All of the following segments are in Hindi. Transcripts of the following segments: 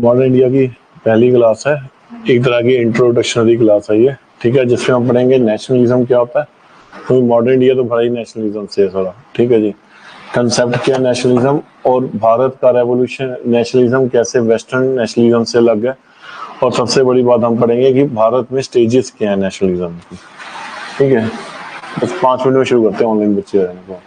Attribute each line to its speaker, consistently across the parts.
Speaker 1: मॉडर्न इंडिया की पहली क्लास है, एक तरह की इंट्रोडक्शनरी क्लास है ये, ठीक है, जिसमें हम पढ़ेंगे नेशनलिज्म क्या होता है। तो मॉडर्न इंडिया तो भरा ही नेशनलिज्म से है सारा, ठीक है जी। कंसेप्ट क्या नेशनलिज्म, और भारत का रेवोल्यूशन नेशनलिज्म कैसे वेस्टर्न नेशनलिज्म से अलग है, और सबसे बड़ी बात हम पढ़ेंगे कि भारत में स्टेजेस क्या है नेशनलिज्म की, ठीक है। बस 5 मिनट में शुरू करते हैं, ऑनलाइन बच्चे रहने को।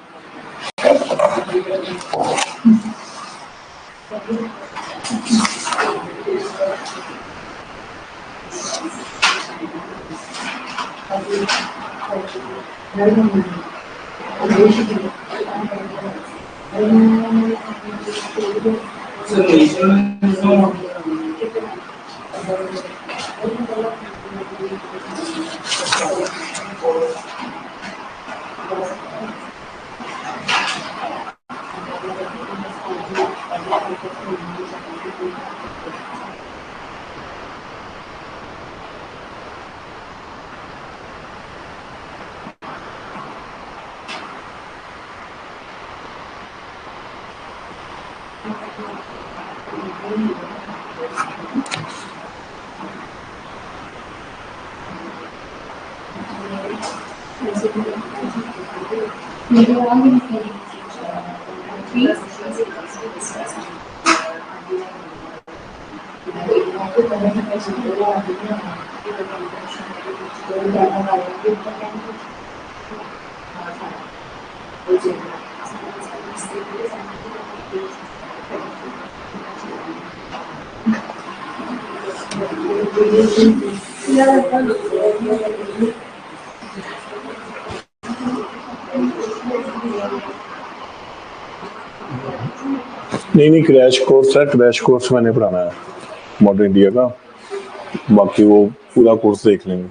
Speaker 1: नहीं, क्रैश कोर्स है, क्रैश कोर्स मैंने पढ़ाना है मॉडर्न इंडिया का, बाकी वो पूरा कोर्स देख लेंगे।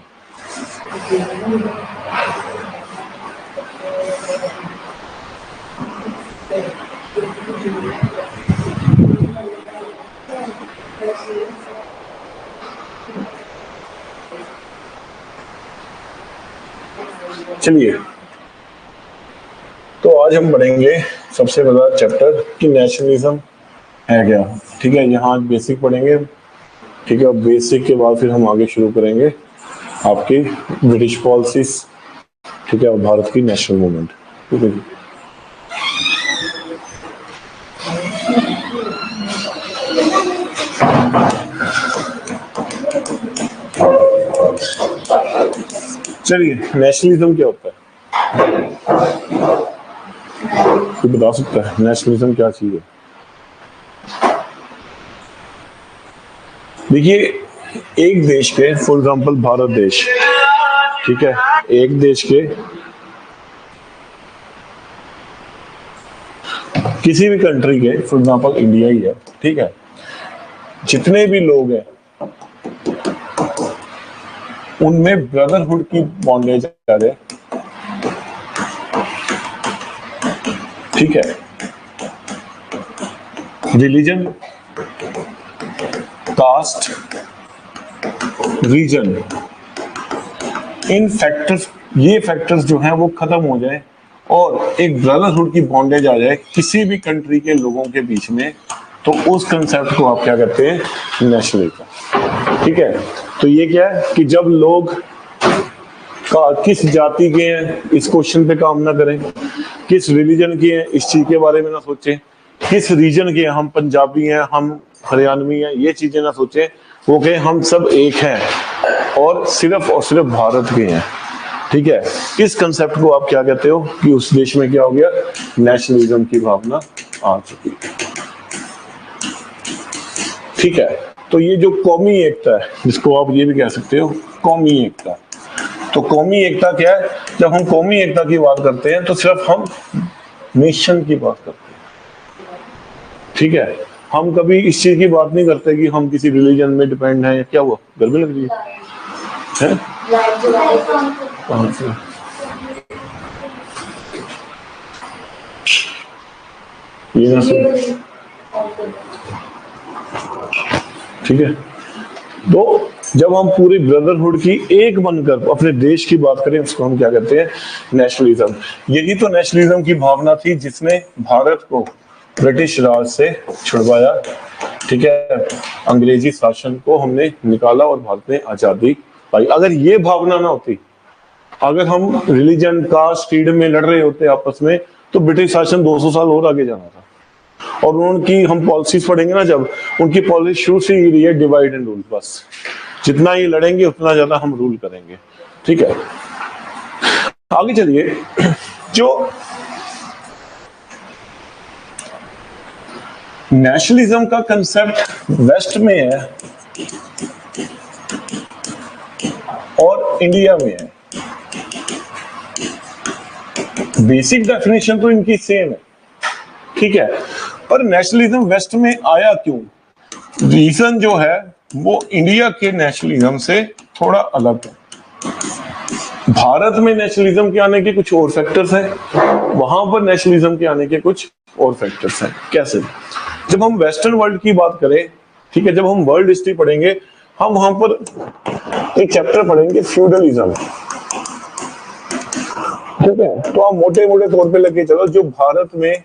Speaker 1: चलिए, तो आज हम पढ़ेंगे सबसे पहला चैप्टर कि नेशनलिज्म है क्या, ठीक है। यहाँ बेसिक पढ़ेंगे, ठीक है। बेसिक के बाद फिर हम आगे शुरू करेंगे आपकी ब्रिटिश पॉलिसीज, ठीक है, और भारत की नेशनल मूवमेंट, ठीक है। चलिए, नेशनलिज्म क्या होता है, कोई बता सकता है नेशनलिज्म क्या चीज है? देखिए, एक देश के, फॉर एग्जांपल भारत देश, ठीक है, एक देश के किसी भी कंट्री के, फॉर एग्जांपल इंडिया ही है, ठीक है, जितने भी लोग हैं उनमें ब्रदरहुड की बॉन्डेज है, ठीक है। रिलीजन, कास्ट, रीजन, इन फैक्टर्स, ये फैक्टर्स जो हैं वो खत्म हो जाए और एक ब्रदरहुड की बॉन्डेज आ जाए किसी भी कंट्री के लोगों के बीच में, तो उस कंसेप्ट को आप क्या कहते हैं? नेशनलिज्म, ठीक है। तो ये क्या है कि जब लोग किस जाति के हैं इस क्वेश्चन पे काम ना करें, किस रिलीजन के हैं इस चीज के बारे में ना सोचें, किस रीजन के हैं, हम पंजाबी हैं, हम हरियाणवी हैं, ये चीजें ना सोचें, वो कहें हम सब एक हैं और सिर्फ भारत के हैं, ठीक है, इस कंसेप्ट को आप क्या कहते हो कि उस देश में क्या हो गया, नेशनलिज्म की भावना आ चुकी है। ठीक है, तो ये जो कौमी एकता है, जिसको आप ये भी कह सकते हो कौमी एकता, तो कौमी एकता क्या है, जब हम कौमी एकता की बात करते हैं तो सिर्फ हम नेशन की बात करते हैं। ठीक है, हम कभी इस चीज की बात नहीं करते कि हम किसी रिलीजन में डिपेंड हैं या क्या हुआ, गर्मी लग रही है? ये ना सुन, ठीक है, तो जब हम पूरी ब्रदरहुड की एक बनकर अपने देश की बात करें, उसको हम क्या कहते हैं, नेशनलिज्म। यही तो नेशनलिज्म की भावना थी जिसने भारत को ब्रिटिश राज से छुड़वाया। ठीक है, अंग्रेजी शासन को हमने निकाला और भारत में आजादी पाई। अगर ये भावना ना होती, अगर हम रिलीजन कास्ट फ्रीडम में लड़ रहे होते आपस में, तो ब्रिटिश शासन 200 साल और आगे जाना था। और उनकी हम पॉलिसीज पढ़ेंगे ना, जब उनकी पॉलिसी शुरू से ही रही है डिवाइड एंड रूल, बस जितना ये लड़ेंगे उतना ज्यादा हम रूल करेंगे। ठीक है, आगे चलिए। जो नेशनलिज्म का कंसेप्ट वेस्ट में है और इंडिया में है, बेसिक डेफिनेशन तो इनकी सेम है। ठीक है, पर नेशनलिज्म वेस्ट में आया क्यों? रीजन जो है वो इंडिया के नेशनलिज्म से थोड़ा अलग है। भारत में नेशनलिज्म के आने के कुछ और फैक्टर्स हैं, वहां पर नेशनलिज्म के आने के कुछ और फैक्टर्स हैं। कैसे? जब हम वेस्टर्न वर्ल्ड की बात करें, ठीक है, जब हम वर्ल्ड हिस्ट्री पढ़ेंगे, हम वहां पर एक चैप्टर पढ़ेंगे फ्यूडलिज्म। ठीक है, तो आप मोटे मोटे तौर पे लेके चलो, जो भारत में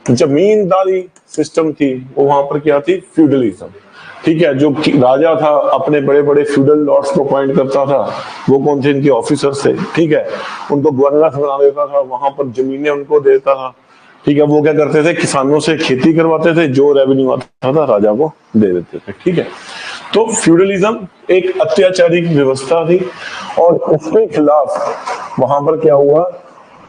Speaker 1: जमींदारी सिस्टम थी वो वहां पर क्या थी, फ्यूडलिज्म। ठीक है, जो राजा था अपने बड़े बड़े फ्यूडल लॉर्ड्स को अपॉइंट करता था, वो कौन थे, इनके ऑफिसर्स थे। ठीक है, उनको गवर्नर बना देता था, वहां पर जमीनें उनको देता था। ठीक है, वो क्या करते थे, किसानों से खेती करवाते थे, जो रेवेन्यू आता था राजा को दे देते थे। ठीक है, तो फ्यूडलिज्म एक अत्याचारी व्यवस्था थी और उसके खिलाफ वहां पर क्या हुआ,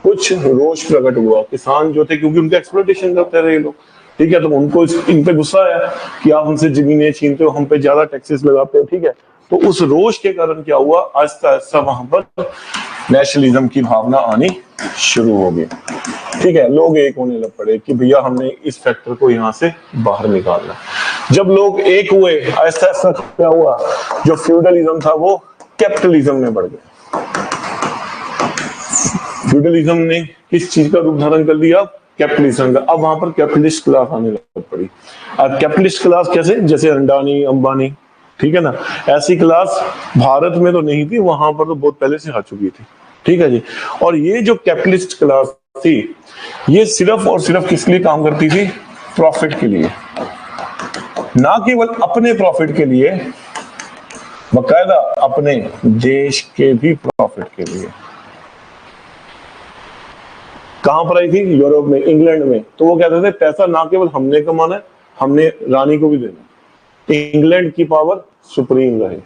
Speaker 1: कुछ रोष प्रकट हुआ। किसान जो थे, क्योंकि उनका एक्सप्लॉयटेशन करते रहे लोग, ठीक है, तो उनको इन पे गुस्सा आया कि आप हमसे जमीनें छीनते हो, हम पे ज्यादा टैक्सेस लगाते हो। ठीक है, तो उस रोष के कारण क्या हुआ, आहिस्ता आहिस्ता वहां पर नेशनलिज्म की भावना आनी शुरू हो गई। ठीक है, लोग एक होने लग पड़े कि भैया हमने इस फैक्टर को यहाँ से बाहर निकालना। जब लोग एक हुए, आहिस्ता आहिस्ता क्या हुआ, जो फ्यूडलिज्म था वो कैपिटलिज्म में बढ़ गया। फ्यूडलिज्म ने किस चीज का रूप धारण कर लिया, कैपिटलिज्म का। अब वहां पर कैपिटलिस्ट क्लास आने लग पड़ी। अब कैपिटलिस्ट क्लास कैसे, जैसे अंडानी अंबानी, ठीक है ना, ऐसी क्लास भारत में तो नहीं थी, वहां पर तो बहुत पहले से आ चुकी थी। ठीक है जी, और ये जो कैपिटलिस्ट क्लास थी, ये सिर्फ और सिर्फ किस लिए काम करती थी, प्रॉफिट के लिए। ना केवल अपने प्रॉफिट के लिए, बकायदा अपने देश के भी प्रॉफिट के लिए। कहां पर आई थी, यूरोप में, इंग्लैंड में। तो वो कहते थे पैसा ना केवल हमने कमाना है, हमने रानी को भी देना, इंग्लैंड की पावर सुप्रीम रहे।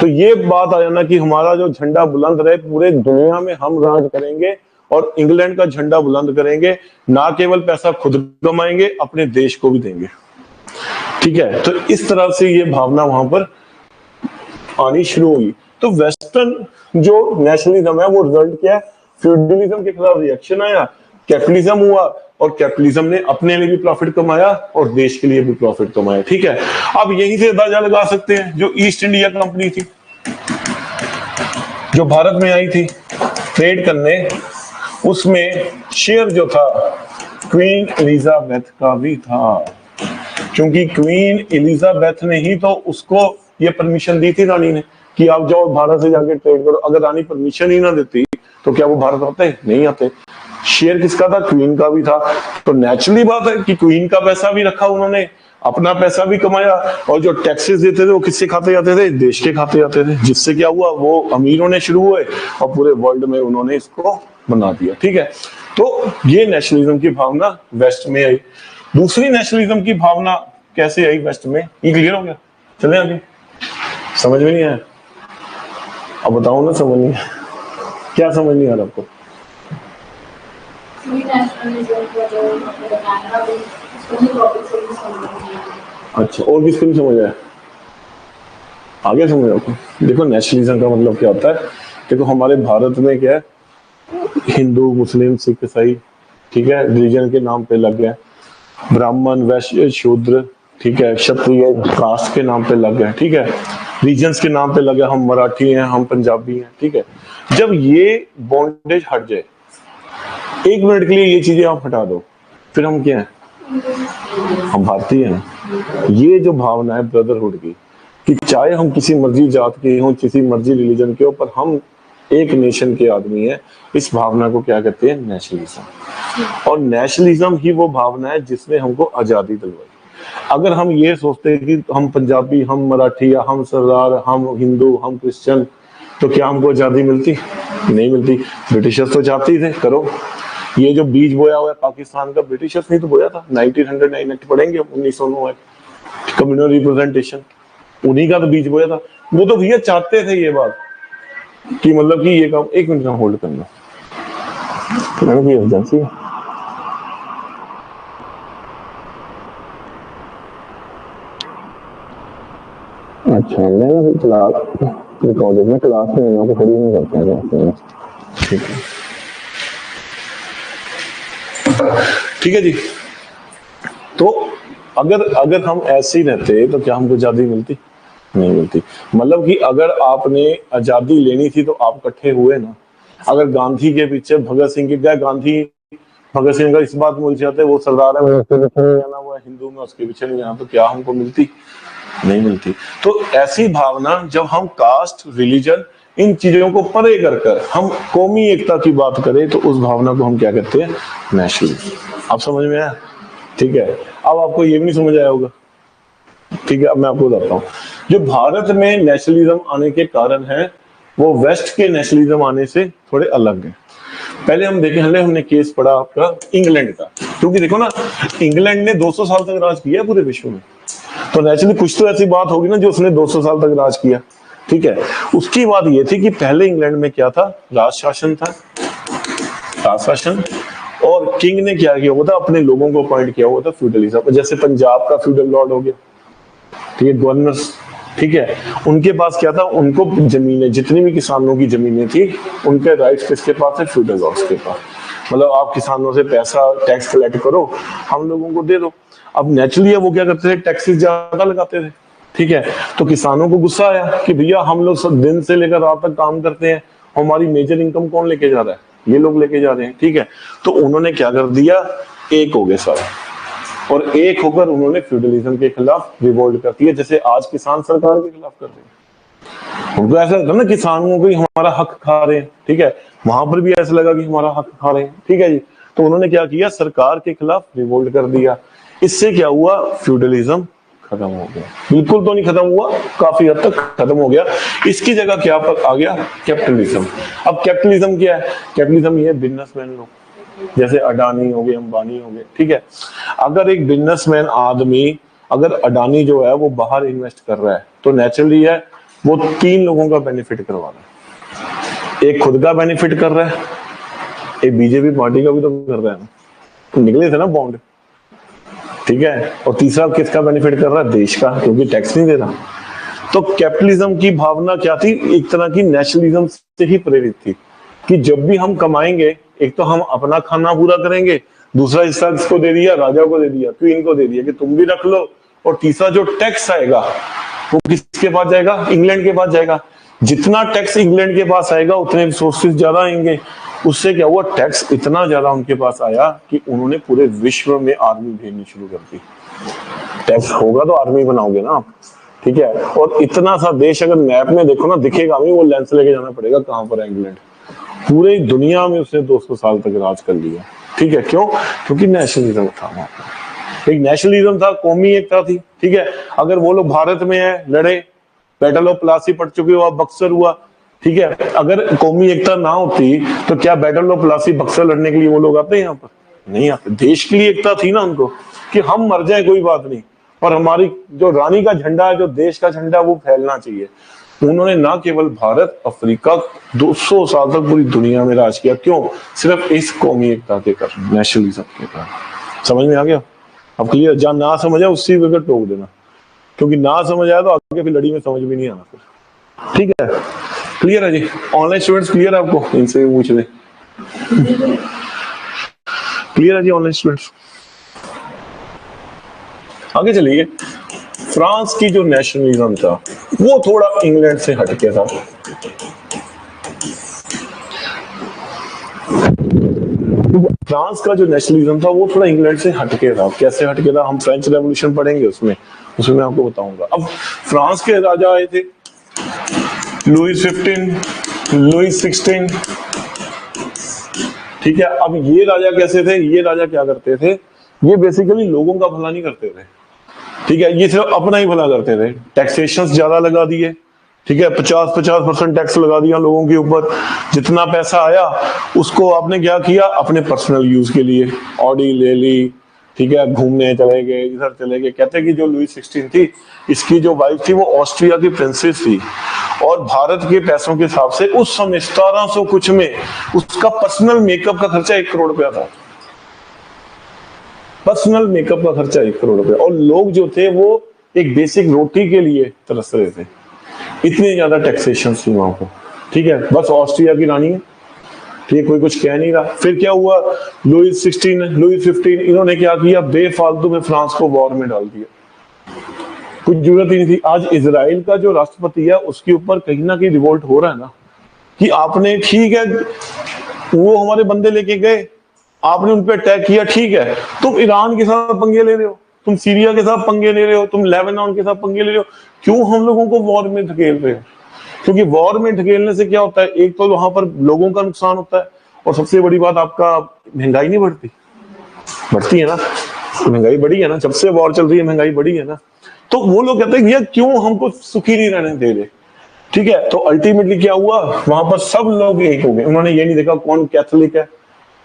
Speaker 1: तो ये बात आ जाना कि हमारा जो झंडा बुलंद रहे, पूरे दुनिया में हम राज करेंगे और इंग्लैंड का झंडा बुलंद करेंगे, ना केवल पैसा खुद कमाएंगे, अपने देश को भी देंगे। ठीक है, तो इस तरह से ये भावना वहां पर आनी शुरू हुई। तो वेस्टर्न जो नेशनलिज्म है वो रिजल्ट क्या है, फ्यूडलिज्म के खिलाफ रिएक्शन आया, कैपिटलिज्म हुआ, और कैपिटलिज्म ने अपने लिए भी प्रॉफिट कमाया और देश के लिए भी प्रॉफिट कमाया। ठीक है, अब यहीं से अंदाजा लगा सकते हैं, जो ईस्ट इंडिया कंपनी थी, जो भारत में आई थी ट्रेड करने, उसमें शेयर जो था क्वीन एलिजाबेथ का भी था, क्योंकि क्वीन एलिजाबेथ ने ही तो उसको ये परमिशन दी थी, रानी ने, कि आप जाओ भारत से जाके ट्रेड करो। अगर रानी परमिशन ही ना देती तो क्या वो भारत आते, नहीं आते। शेयर किसका था, क्वीन का भी था। तो नेचुरली बात है कि क्वीन का पैसा भी रखा उन्होंने, अपना पैसा भी कमाया, और जो टैक्सेस देते थे वो किससे खाते जाते थे, देश के खाते जाते थे, जिससे क्या हुआ, वो अमीर होने शुरू हुए और पूरे वर्ल्ड में उन्होंने इसको बना दिया। ठीक है, तो ये नेशनलिज्म की भावना वेस्ट में आई। दूसरी नेशनलिज्म की भावना कैसे आई वेस्ट में, ये क्लियर हो गया? चले आगे, समझ में नहीं आया? अब बताओ ना, समझ नहीं आया? क्या समझ नहीं आ रहा आपको? अच्छा, और किसको नहीं समझ आया? आगे समझ आपको? देखो नेशनलिज्म का मतलब क्या होता है। देखो हमारे भारत में क्या है, हिंदू मुस्लिम सिख ईसाई, ठीक है, रिलीजन के नाम पे लग गया, ब्राह्मण वैश्य शूद्र, ठीक है, क्षत्रिय कास्ट के नाम पे लग गए, ठीक है, रीजन्स के नाम पे लगे, हम मराठी हैं, हम पंजाबी हैं, ठीक है। जब ये बॉन्डेज हट जाए, एक मिनट के लिए ये चीजें आप हटा दो, फिर हम क्या हैं? हम भारतीय हैं। ये जो भावना है ब्रदरहुड की, कि चाहे हम किसी मर्जी जात के हों, किसी मर्जी रिलीजन के हो, पर हम एक नेशन के आदमी हैं, इस भावना को क्या कहते हैं? नेशनलिज्म। और नेशनलिज्म ही वो भावना है जिसने हमको आजादी दिलवाई। अगर हम ये सोचते हैं कि हम पंजाबी, हम मराठी, या हम सरदार, हम हिंदू, हम क्रिश्चियन, तो क्या हमको आजादी मिलती? नहीं मिलती। ब्रिटिशर्स तो चाहते ही थे करो। ये जो बीज बोया हुआ है पाकिस्तान का, ब्रिटिशर्स ने तो बोया था। 1909 एक्ट पढ़ेंगे, 1909 एक्ट, कम्युनल रिप्रेजेंटेशन, उन्हीं का तो बीज बोया था। वो तो भैया चाहते थे ये बात कि मतलब कि ये काम। एक मिनट का होल्ड करना, एमरजेंसी है। अच्छा, मैं क्लास कॉलेज में क्लास में आपको थोड़ी नहीं करते हैं, ठीक है, ठीक है जी। तो अगर हम ऐसे ही रहते तो क्या हमको आजादी मिलती? नहीं मिलती। मतलब कि अगर आपने आजादी लेनी थी तो आप इकट्ठे हुए ना। अगर गांधी के पीछे भगत सिंह के गए, गांधी भगत सिंह का इस बात में उलझ जाते, वो सरदार है, उसके पीछे नहीं जाना, वो हिंदू में उसके पीछे नहीं जाना, तो क्या हमको मिलती? नहीं मिलती। तो ऐसी भावना, जब हम कास्ट रिलीजन इन चीजों को परे कर हम कौमी एकता की बात करें, तो उस भावना को हम क्या कहते हैं? नेशनलिज्म। आप समझ में आया? ठीक है। अब आपको ये भी नहीं समझ आया होगा, ठीक है, अब मैं आपको बताता हूँ। जो भारत में नेशनलिज्म आने के कारण है, वो वेस्ट के नेशनलिज्म आने से थोड़े अलग है। पहले हम देखें, हमने केस पढ़ा आपका इंग्लैंड का, क्योंकि देखो ना, इंग्लैंड ने 200 साल तक राज किया पूरे विश्व में, तो नेचुरली कुछ तो ऐसी बात होगी ना जो उसने 200 साल तक राज किया, ठीक है। उसकी बात ये थी कि पहले इंग्लैंड में क्या था? राज शासन था, राज शासन। और किंग ने क्या किया हुआ था? अपने लोगों को अपॉइंट किया हुआ था फ्यूडलिज्म। जैसे पंजाब का फ्यूडल लॉर्ड हो गया, ठीक है, गवर्नर्स, ठीक है, उनके पास क्या था? उनको जमीनें, जितनी भी किसानों की जमीनें थी, उनके राइट्स किसके पास है? फ्यूडल लॉर्ड्स के पास। मतलब आप किसानों से पैसा टैक्स कलेक्ट करो, हम लोगों को दे दो। अब नेचुरली वो क्या करते थे? टैक्सेस ज्यादा लगाते थे, ठीक है। तो किसानों को गुस्सा आया कि भैया हम लोग सब दिन से लेकर रात तक काम करते हैं, हमारी मेजर इनकम कौन लेके जा रहा है? ये लोग लेके जा रहे हैं, ठीक है। तो उन्होंने क्या कर दिया? एक हो गए सारे, और एक होकर उन्होंने फ्यूडलिज्म के खिलाफ रिवोल्ट कर दिया, जैसे आज किसान सरकार के खिलाफ कर रहे हैं। उनको ऐसा लगता ना किसानों को हमारा हक खा रहे हैं, ठीक है, वहां पर भी ऐसा लगा कि हमारा हक खा रहे हैं, ठीक है जी। तो उन्होंने क्या किया? सरकार के खिलाफ रिवोल्ट कर दिया। इससे क्या हुआ? फ्यूडलिज्म खत्म हो गया। बिल्कुल तो नहीं खत्म हुआ, काफी हद तक खत्म हो गया। इसकी जगह क्या आ गया? कैपिटलिज्म। अब कैपिटलिज्म क्या है? कैपिटलिज्म ये बिजनेसमैन लोग, जैसे अडानी हो गए, अंबानी हो गए, ठीक है। अगर एक बिजनेसमैन आदमी, अगर अडानी जो है वो बाहर इन्वेस्ट कर रहा है, तो नेचुरली है वो 3 लोगों का बेनिफिट करवा रहा है। एक खुद का बेनिफिट कर रहा है, एक बीजेपी पार्टी का भी तो कर रहा है ना, तो निकले थे ना बॉन्ड, ठीक है। और तीसरा किसका बेनिफिट कर रहा है? देश का, क्योंकि टैक्स नहीं दे रहा। तो कैपिटलिज्म की भावना क्या थी? एक तरह की नेशनलिज्म से ही प्रेरित थी, कि जब भी हम कमाएंगे, एक तो हम अपना खाना पूरा करेंगे, दूसरा हिस्सा किसको दे दिया? राजा को दे दिया, क्वीन को दे दिया कि तुम भी रख लो, और तीसरा जो टैक्स आएगा वो किसके पास जाएगा? इंग्लैंड के पास जाएगा। जितना टैक्स इंग्लैंड के पास आएगा उतने रिसोर्सेज ज्यादा आएंगे। उससे क्या हुआ? टैक्स इतना ज्यादा उनके पास आया कि उन्होंने पूरे विश्व में आर्मी भेजनी शुरू कर दी। टैक्स होगा तो आर्मी बनाओगे ना आप, ठीक है। और इतना सा देश अगर मैप में देखो ना, दिखेगा नहीं, वो लेंस लेके जाना पड़ेगा कहां पर है इंग्लैंड। पूरे दुनिया में उसने 200 साल तक राज कर लिया, ठीक है। क्यों? क्योंकि नेशनलिज्म था वहां पर, एक नेशनलिज्म था, कौमी एकता थी, ठीक है। अगर वो लोग भारत में है, लड़े, बैटल ऑफ प्लासी पड़ चुके हो, बक्सर हुआ, ठीक है। अगर कौमी एकता ना होती तो क्या बैटल ऑफ प्लासी बक्सर लड़ने के लिए वो लोग आते हैं यहाँ पर? नहीं आते। देश के लिए एकता थी ना उनको, कि हम मर जाए कोई बात नहीं, और हमारी जो रानी का झंडा है, जो देश का झंडा, वो फैलना चाहिए। उन्होंने ना केवल भारत, अफ्रीका, 200 साल तक पूरी दुनिया में राज किया। क्यों? सिर्फ इस कौमी एकता के कारण, नेशनलिज्म के कारण। समझ में आ गया? अब क्लियर? जहां ना समझ आया उसी वक्त टोक देना, क्योंकि ना समझ आया तो आगे फिर लड़ी में समझ भी नहीं आना फिर। ठीक है, क्लियर है जी? ऑनलाइन स्टूडेंट्स क्लियर है आपको? इनसे भी पूछ ले। क्लियर है जी ऑनलाइन स्टूडेंट्स? आगे चलिए। फ्रांस की जो नेशनलिज्म था वो थोड़ा इंग्लैंड से हटके था। फ्रांस का जो नेशनलिज्म था वो थोड़ा इंग्लैंड से हटके था। कैसे हटके था? हम फ्रेंच रेवोल्यूशन पढ़ेंगे, उसमें मैं आपको बताऊंगा। अब फ्रांस के राजा आए थे लुईस 15, लुईस 16। ठीक है, अब ये राजा कैसे थे? ये राजा क्या करते थे? ये बेसिकली लोगों का भला नहीं करते थे। ठीक है, ये सिर्फ अपना ही भला करते थे। टैक्सेशन ज्यादा लगा दिए। ठीक है, 50% टैक्स लगा दिया लोगों के ऊपर। जितना पैसा आया उसको आपने क्या किया? अपने पर्सनल यूज के लिए ऑडी ले ली। ठीक है, घूमने चले गए, इधर चले गए। कहते हैं कि जो लुईस 16 थी, इसकी जो वाइफ थी वो ऑस्ट्रिया की प्रिंसेस थी, और भारत के पैसों के हिसाब से उस समय 1700 कुछ में उसका पर्सनल मेकअप का खर्चा 1 करोड़ रुपया था। पर्सनल मेकअप का खर्चा 1 करोड़ रुपया। और लोग जो थे वो एक बेसिक रोटी के लिए तरस रहे थे, इतनी ज्यादा टैक्सेशन थी वहां पर। ठीक है, बस ऑस्ट्रिया की रानी है, ठीक है, कोई कुछ कह नहीं रहा। फिर क्या हुआ? लुईस 16, लुईस 15, इन्होंने क्या किया? बेफालतू में फ्रांस को वॉर में डाल दिया। कुछ जरूरत ही नहीं थी। आज इजराइल का जो राष्ट्रपति है उसके ऊपर कहीं ना कहीं रिवोल्ट हो रहा है ना, कि आपने, ठीक है वो हमारे बंदे लेके गए, आपने उन पे अटैक किया, ठीक है, तुम ईरान के साथ पंगे ले रहे हो, तुम सीरिया के साथ पंगे ले रहे हो, तुम लेबनान के साथ पंगे ले रहे हो, क्यों हम लोगों को वॉर में धकेल रहे हो? क्योंकि वॉर में धकेलने से क्या होता है? एक तो वहां पर लोगों का नुकसान होता है, और सबसे बड़ी बात, आपका महंगाई नहीं बढ़ती? बढ़ती है ना, महंगाई बढ़ी है ना, जब से वॉर चल रही है महंगाई बढ़ी है ना। तो वो लोग कहते हैं भैया क्यों हमको सुखी नहीं रहने दे रहे? ठीक है, तो अल्टीमेटली क्या हुआ? वहां पर सब लोग एक हो गए। उन्होंने ये नहीं देखा कौन कैथोलिक है,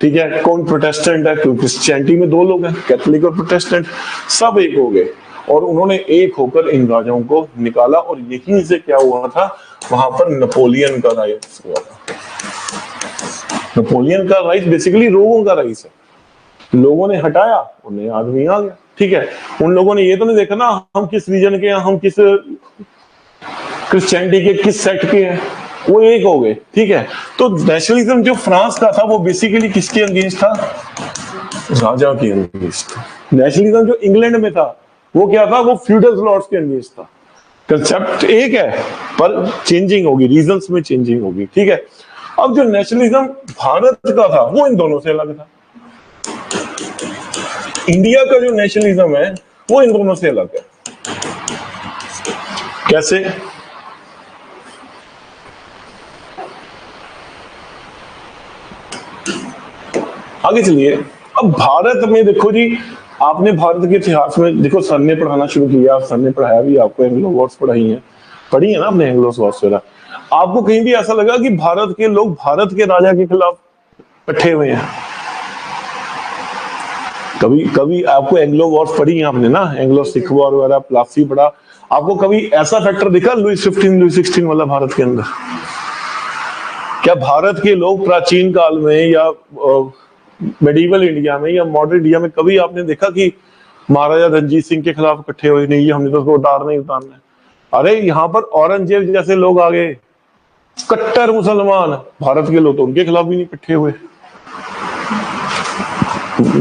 Speaker 1: ठीक है, कौन प्रोटेस्टेंट है, क्योंकि क्रिश्चियनिटी में 2 लोग हैं, कैथोलिक और प्रोटेस्टेंट, सब एक हो गए और उन्होंने एक होकर इन राजाओं को निकाला। और यहीं से क्या हुआ था? वहां पर नेपोलियन का राइज हुआ था। नेपोलियन का राइज बेसिकली लोगों का राइज है। लोगों ने हटाया, उन्हें आदमी आ गया। ठीक है, उन लोगों ने ये तो नहीं देखा ना हम किस रीजन के हैं, हम किस क्रिश्चियनिटी के किस सेक्ट के हैं, वो एक हो गए। ठीक है, तो नेशनलिज्म जो फ्रांस का था वो बेसिकली किसके अगेंस्ट था? राजा के अगेंस्ट। नेशनलिज्म जो इंग्लैंड में था वो क्या था? वो फ्यूडल लॉर्ड्स के अगेंस्ट था। कंसेप्ट एक है पर चेंजिंग होगी, रीजंस में चेंजिंग होगी। ठीक है, अब जो नेशनलिज्म भारत का था वो इन दोनों से अलग था। इंडिया का जो नेशनलिज्म है वो इन दोनों से अलग है। कैसे? आगे चलिए। अब भारत में देखो जी, आपने भारत के इतिहास में देखो, सर ने पढ़ाना शुरू किया, सर ने पढ़ाया भी आपको, एंग्लो वॉर्स पढ़ी है ना आपने, एंग्लो वॉर्स वगैरह। आपको कहीं भी ऐसा लगा कि भारत के लोग भारत के राजा के खिलाफ इकट्ठे हुए हैं? कभी आपको एंग्लो वॉर्स पढ़ी है आपने ना, एंग्लो सिख वॉर वगैरह, प्लासी पढ़ा, आपको कभी ऐसा फैक्टर दिखा लुईस 15, लुईस 16 वाला भारत के अंदर? क्या भारत के लोग प्राचीन काल में या मेडिवल इंडिया में या मॉडर्न इंडिया में कभी आपने देखा कि महाराजा रणजीत सिंह के खिलाफ इकट्ठे हुए? नहीं, हमने तो उसको उतारना ही उतारना है। अरे यहाँ पर औरंगजेब जैसे लोग आ गए, कट्टर मुसलमान, भारत के लोग तो उनके खिलाफ भी नहीं इकट्ठे हुए।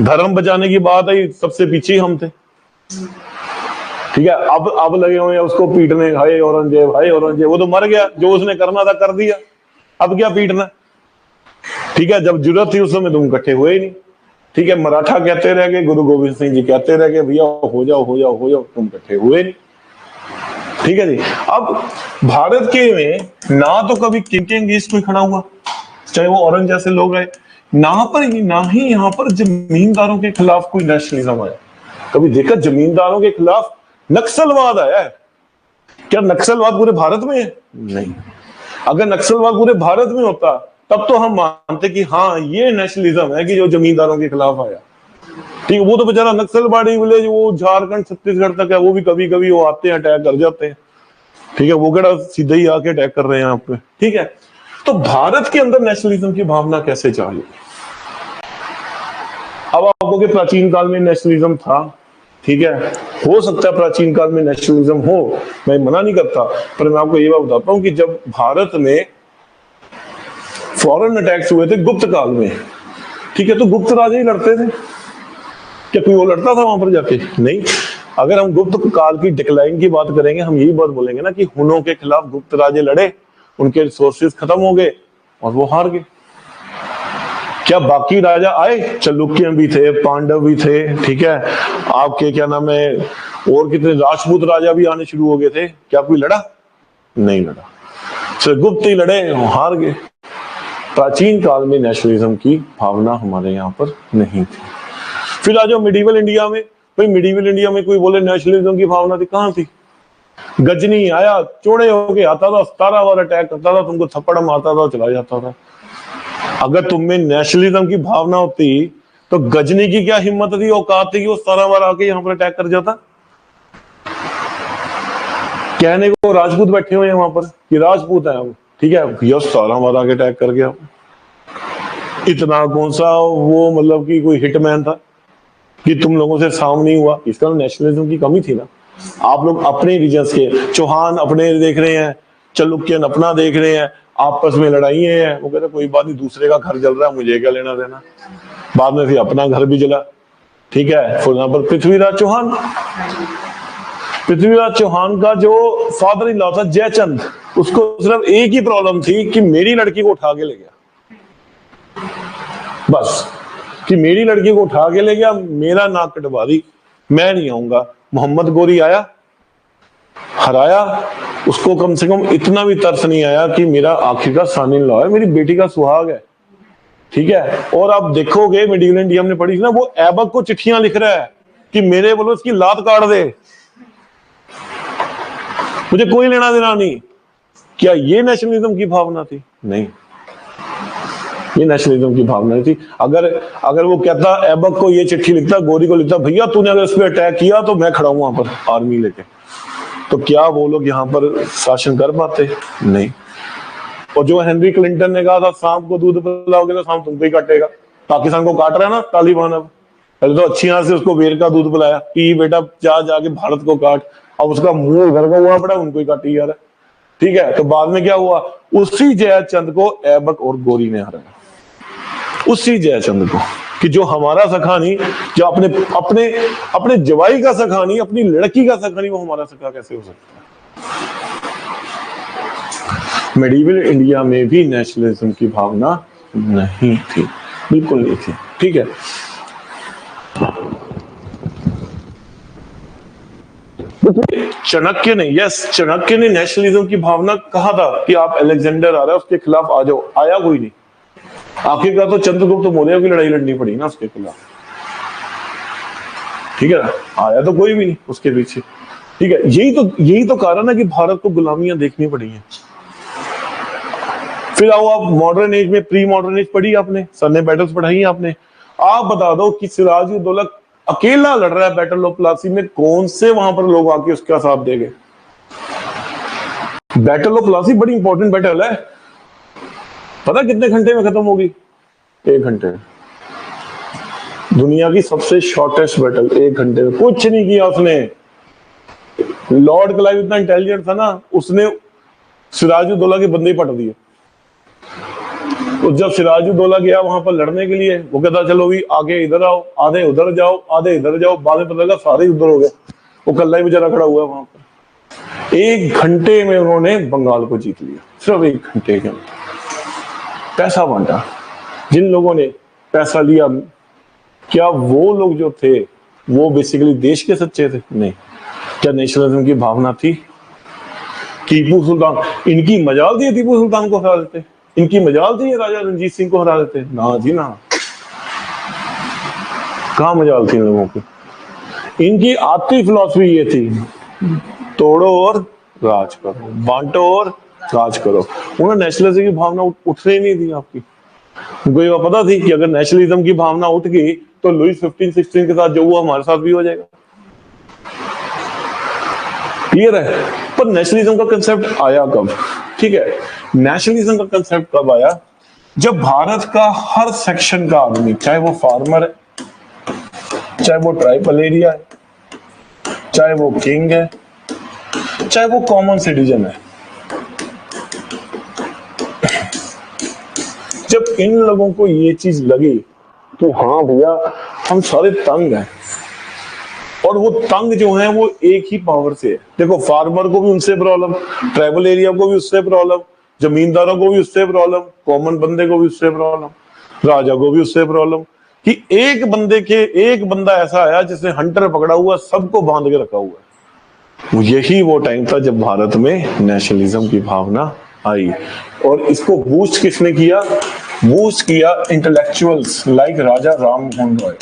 Speaker 1: धर्म बचाने की बात आई, सबसे पीछे हम थे। ठीक है, अब लगे हुए उसको पीटने, हाय औरंगजेब, हाय औरंगजेब, वो तो मर गया, जो उसने करना था कर दिया, अब क्या पीटना? ठीक है, जब जरूरत थी उस समय तुम इकट्ठे हुए ही नहीं। ठीक है, मराठा कहते रह गए, गुरु गोविंद सिंह जी कहते रह गए भैया हो जाओ हो जाओ हो जाओ, तुम इकट्ठे हुए नहीं। ठीक है जी। अब भारत के में ना तो कभी किंग के अगेंस्ट कोई खड़ा हुआ, चाहे वो औरंगजेब जैसे लोग आए, ना ही यहाँ पर जमींदारों के खिलाफ कोई नेशनलिज्म आया। कभी देखा जमींदारों के खिलाफ नक्सलवाद आया है? क्या नक्सलवाद पूरे भारत में है? नहीं। अगर नक्सलवाद पूरे भारत में होता तब तो हम मानते कि हाँ ये नेशनलिज्म है कि जो जमींदारों के खिलाफ आया। ठीक है, वो तो बेचारा नक्सलवाड़ी विलेज वो झारखंड छत्तीसगढ़ तक है, वो भी कभी कभी वो आते हैं, अटैक कर जाते हैं। ठीक है, वो केड़ा सीधा ही आके अटैक कर रहे हैं आप पे, ठीक है। तो भारत के अंदर नेशनलिज्म की भावना कैसे जागी? अब आपको कि प्राचीन काल में नेशनलिज्म था, ठीक है, हो सकता है प्राचीन काल में नेशनलिज्म हो, मैं मना नहीं करता, पर मैं आपको ये बात बताता हूं कि जब भारत में फॉरेन अटैक्स हुए थे गुप्त काल में, ठीक है, तो गुप्त राजा ही लड़ते थे क्या? कोई वो लड़ता था वहां पर जाके? नहीं। अगर हम गुप्त काल की डिक्लाइन की बात करेंगे, हम यही बात बोलेंगे ना कि हुनों के खिलाफ गुप्त राजे लड़े, उनके रिसोर्सेज खत्म हो गए और वो हार गए। क्या बाकी राजा आए? चालुक्य भी थे, पांडव भी थे, ठीक है, आपके क्या नाम है, और कितने राजपूत राजा भी आने शुरू हो गए थे। क्या कोई लड़ा? नहीं लड़ा, सिर्फ गुप्त ही लड़े, हार गए। प्राचीन काल में नेशनलिज्म की भावना हमारे यहाँ पर नहीं थी। फिर आ जाओ मिडिवल इंडिया में, भाई मिडिवल इंडिया में कोई बोले नेशनलिज्म की भावना थी, कहां थी? गजनी आया, चौड़े होके आता था, 17 बार अटैक करता था, तुमको थप्पड़ मारता था, चला जाता था। अगर तुम में नेशनलिज्म की भावना होती तो गजनी की क्या हिम्मत थी, औकात थी कि वो 17 बार आके यहाँ पर अटैक कर जाता? कहने को राजपूत बैठे हुए हैं वहां पर कि राजपूत है हम, ठीक है, भैया 17 बार आके अटैक कर गया। इतना कौन सा वो मतलब कि कोई हिटमैन था कि तुम लोगों से सामने नहीं हुआ? इसका नेशनलिज्म की कमी थी ना। आप लोग अपने रीजन्स के, चौहान अपने देख रहे हैं, चालुक्यन अपना देख रहे हैं, आपस में लड़ाई है, वो कहते कोई बात नहीं, दूसरे का घर जल रहा है, मुझे क्या लेना देना। बाद में फिर अपना घर भी जला, ठीक है। फॉर एग्जाम्पल पृथ्वीराज चौहान, पृथ्वीराज चौहान का जो फादर इन लॉ था जयचंद, उसको सिर्फ एक ही प्रॉब्लम थी कि मेरी लड़की को उठा के ले गया, बस, कि मेरी लड़की को उठा के ले गया, मेरा नाक कटवा दी, मैं नहीं आऊंगा। मोहम्मद गोरी आया, हराया, उसको कम से कम इतना भी तरस नहीं आया कि मेरा आखिर का सन इन लॉ है, मेरी बेटी का सुहाग है, ठीक है। और आप देखोगे मिडिवल इंडिया हमने पढ़ी ना, वो ऐबक को चिट्ठियां लिख रहा है कि मेरे बोलो इसकी लात काट दे, मुझे कोई लेना देना नहीं। क्या ये नेशनलिज्म की भावना थी? नहीं, ये नेशनलिज्म की भावना थी। अगर वो कहता, ऐबक को ये चिट्ठी लिखता, गोरी को लिखता, भैया तूने अगर इस पे अटैक किया तो मैं खड़ा हूं वहां पर आर्मी लेके, तो क्या वो लोग यहाँ पर शासन कर पाते? नहीं। और जो हेनरी क्लिंटन ने कहा था सांप को दूध पिलाओगे तो सांप तुमको ही काटेगा, पाकिस्तान को काट रहा है ना तालिबान। अब पहले तो अच्छी यहाँ से उसको बेर का दूध पिलाया कि बेटा जा जाके भारत को काट, अब उसका मुंह घर का हुआ पड़ा, उनको ही काटी जा रहा है, ठीक है। तो बाद में क्या हुआ? उसी जयचंद को ऐबक और गोरी ने हराया, उसी जयचंद को, कि जो हमारा सखा नहीं, जो अपने अपने अपने जवाई का सखा नहीं, अपनी लड़की का सखा नहीं, वो हमारा सखा कैसे हो सकता है? मेडिवल इंडिया में भी नेशनलिज्म की भावना नहीं थी, बिल्कुल नहीं थी, ठीक है। चाणक्य ने, यस, चाणक्य ने नेशनलिज्म की भावना कहा था कि आप अलेक्जेंडर आ रहा है उसके खिलाफ आ जाओ, आया कोई नहीं। आखिरकार तो चंद्रगुप्त मौर्य की लड़ाई लड़नी पड़ी ना उसके खिलाफ, ठीक है, आया तो कोई भी नहीं उसके पीछे, ठीक है। यही तो कारण है कि भारत को गुलामियां देखनी पड़ी हैं। फिर आओ आप मॉडर्न एज में, प्री मॉडर्न एज पढ़ी आपने, सर ने बैटल्स पढ़ाई है आपने, आप बता दो कि सिराजुद्दौला अकेला लड़ रहा है बैटल ऑफ प्लासी में, कौन से वहां पर लोग आके उसका साथ देंगे? बैटल ऑफ प्लासी बड़ी इंपॉर्टेंट बैटल है, पता कितने घंटे में खत्म होगी? 1 घंटे। दुनिया की सबसे शॉर्टेस्ट बैटल 1 घंटे में, कुछ नहीं किया उसने। लॉर्ड क्लाइव इतना इंटेलिजेंट था ना, उसने सिराजुद्दौला के बंदे पट दिए। तो जब सिराजुद्दौला गया वहां पर लड़ने के लिए, वो कहता चलो भी आगे इधर आओ, आधे उधर जाओ, आधे इधर जाओ, बाद में पता लगा सारे उधर हो गए, वो कल्ला ही बेचारा खड़ा हुआ वहां पर। 1 घंटे में उन्होंने बंगाल को जीत लिया, सिर्फ 1 घंटे के अंदर। पैसा बांटा, जिन लोगों ने पैसा लिया, क्या वो लोग जो थे वो बेसिकली देश के सच्चे थे? नहीं। क्या नेशनलिज्म की भावना थी? टीपू सुल्तान, इनकी मजाल थी टीपू सुल्तान को हरा देते, इनकी मजाल थी राजा रणजीत सिंह को हरा देते? ना जी ना, कहां मजाल थी इन लोगों की। इनकी आती फिलॉसफी ये थी, तोड़ो और राज करो, बांटो और राज करो। उन्होंने नेशनलिज्म की भावना उठने ही नहीं दी आपकी। उनको ये पता थी कि अगर नेशनलिज्म की भावना उठ गई तो लुईस 1516 के साथ जो हुआ हमारे साथ भी हो जाएगा। क्लियर है? पर पर नेशनलिज्म का कंसेप्ट आया कब? ठीक है, नेशनलिज्म का कंसेप्ट कब आया? जब भारत का हर सेक्शन का आदमी, चाहे वो फार्मर है, चाहे वो ट्राइबल एरिया है, चाहे वो किंग है, चाहे वो कॉमन सिटीजन है, जब इन लोगों को ये चीज लगी कि हाँ भैया हम सारे तंग हैं, और वो तंग जो है वो एक ही पावर से है। देखो, फार्मर को भी उनसे प्रॉब्लम, ट्राइबल एरिया को भी उससे प्रॉब्लम, जमींदारों को भी उससे प्रॉब्लम, कॉमन बंदे को भी उससे प्रॉब्लम, राजा को भी उससे प्रॉब्लम, कि एक बंदा ऐसा आया जिसने हंटर पकड़ा हुआ, सबको बांध के रखा हुआ है। यही वो टाइम था जब भारत में नेशनलिज्म की भावना आई। और इसको बूस्ट किसने किया? बूस्ट किया intellectuals like Raja Ram Mohan Roy.